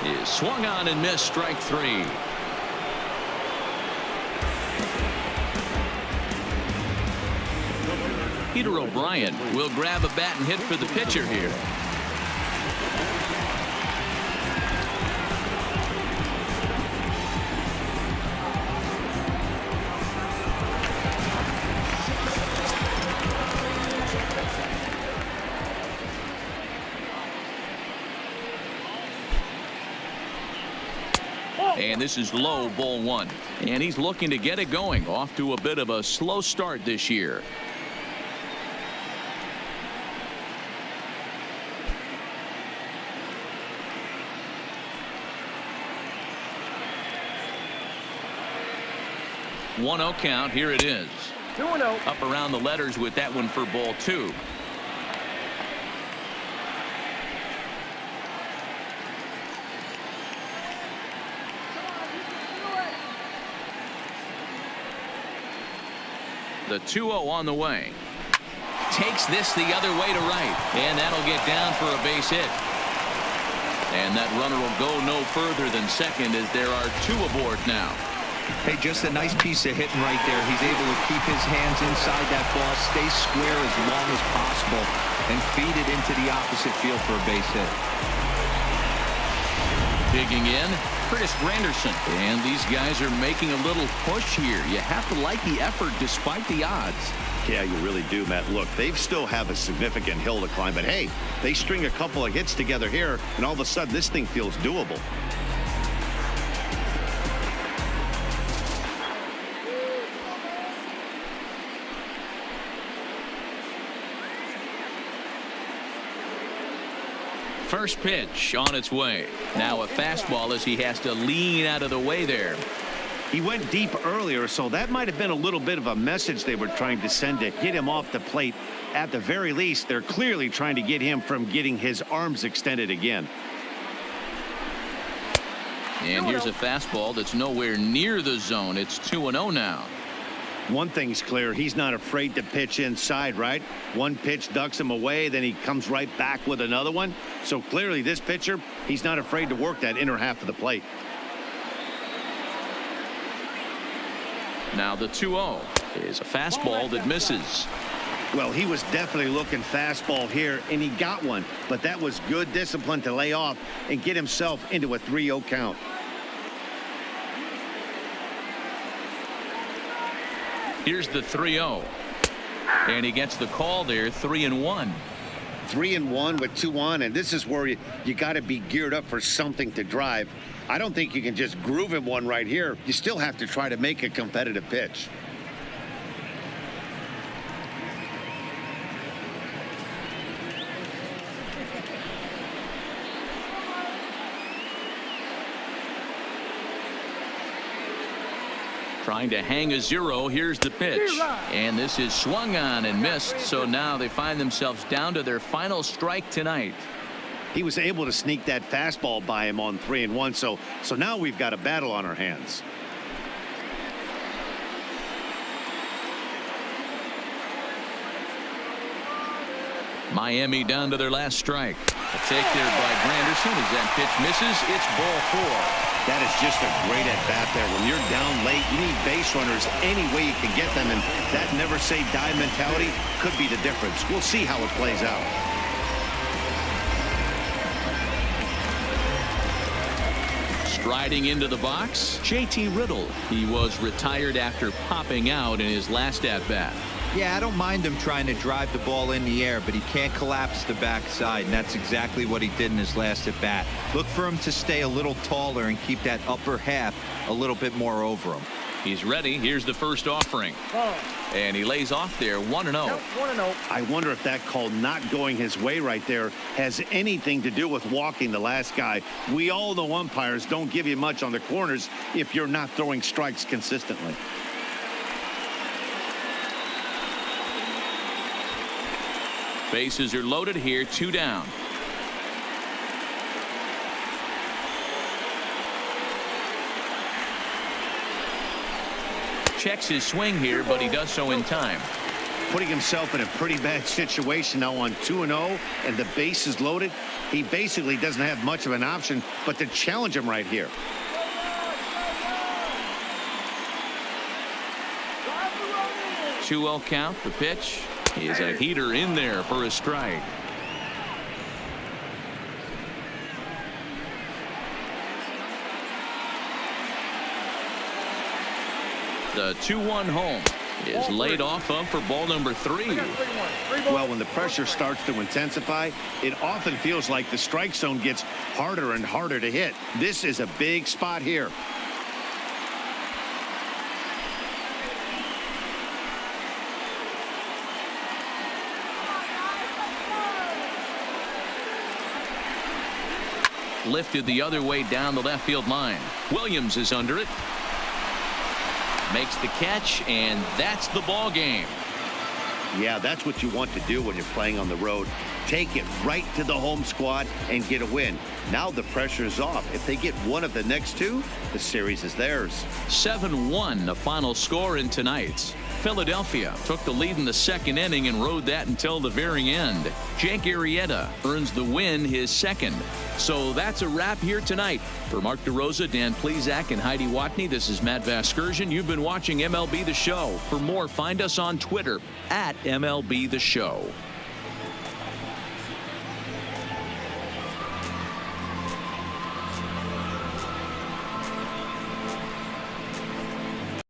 is swung on and missed, strike 3. Peter O'Brien will grab a bat and hit for the pitcher here. And this is low, ball 1. And he's looking to get it going. Off to a bit of a slow start this year. One-0 count. Here it is. 2-0. Up around the letters with that one for ball 2. The 2-0 on the way. Takes this the other way to right. And that'll get down for a base hit. And that runner will go no further than second as there are 2 aboard now. Hey, just a nice piece of hitting right there. He's able to keep his hands inside that ball, stay square as long as possible, and feed it into the opposite field for a base hit. Digging in, Curtis Granderson. And these guys are making a little push here. You have to like the effort despite the odds. Yeah, you really do, Matt. Look, they still have a significant hill to climb, but hey, they string a couple of hits together here, and all of a sudden this thing feels doable. First pitch on its way. Now a fastball as he has to lean out of the way there. He went deep earlier, so that might have been a little bit of a message they were trying to send to get him off the plate. At the very least, they're clearly trying to get him from getting his arms extended again. And here's a fastball that's nowhere near the zone. It's 2-0 now. One thing's clear, he's not afraid to pitch inside, right? One pitch ducks him away, then he comes right back with another one. So clearly this pitcher, he's not afraid to work that inner half of the plate. Now the 2-0 is a fastball that misses. Well, he was definitely looking fastball here, and he got one. But that was good discipline to lay off and get himself into a 3-0 count. Here's the 3-0. And he gets the call there, 3-1. 3-1 with 2 on, and this is where you got to be geared up for something to drive. I don't think you can just groove him one right here. You still have to try to make a competitive pitch. Trying to hang a 0. Here's the pitch. And this is swung on and missed. So now they find themselves down to their final strike tonight. He was able to sneak that fastball by him on 3-1. So now we've got a battle on our hands. Miami down to their last strike. A take there by Granderson as that pitch misses. It's ball 4. That is just a great at-bat there. When you're down late, you need base runners any way you can get them, and that never-say-die mentality could be the difference. We'll see how it plays out. Riding into the box, JT Riddle. He was retired after popping out in his last at-bat. Yeah, I don't mind him trying to drive the ball in the air, but he can't collapse the backside, and that's exactly what he did in his last at-bat. Look for him to stay a little taller and keep that upper half a little bit more over him. He's ready. Here's the first offering. And he lays off there 1-0. 1-0. I wonder if that call not going his way right there has anything to do with walking the last guy. We all know umpires don't give you much on the corners if you're not throwing strikes consistently. Bases are loaded here, 2 down. Checks his swing here, but he does so in time. Putting himself in a pretty bad situation now on 2-0 and the base is loaded. He basically doesn't have much of an option but to challenge him right here. Two-0 count. The pitch is a heater in there for a strike. The 2-1 home is laid off of for ball number 3. Well, when the pressure starts to intensify, it often feels like the strike zone gets harder and harder to hit. This is a big spot here. Lifted the other way down the left field line. Williams is under it. Makes the catch, and that's the ball game. Yeah, that's what you want to do when you're playing on the road. Take it right to the home squad and get a win. Now the pressure is off. If they get one of the next two, the series is theirs. 7-1, the final score in tonight's. Philadelphia took the lead in the second inning and rode that until the very end. Jake Arrieta earns the win, his second. So that's a wrap here tonight. For Mark DeRosa, Dan Plesac, and Heidi Watney, this is Matt Vasgersian. You've been watching MLB The Show. For more, find us on Twitter @MLB The Show.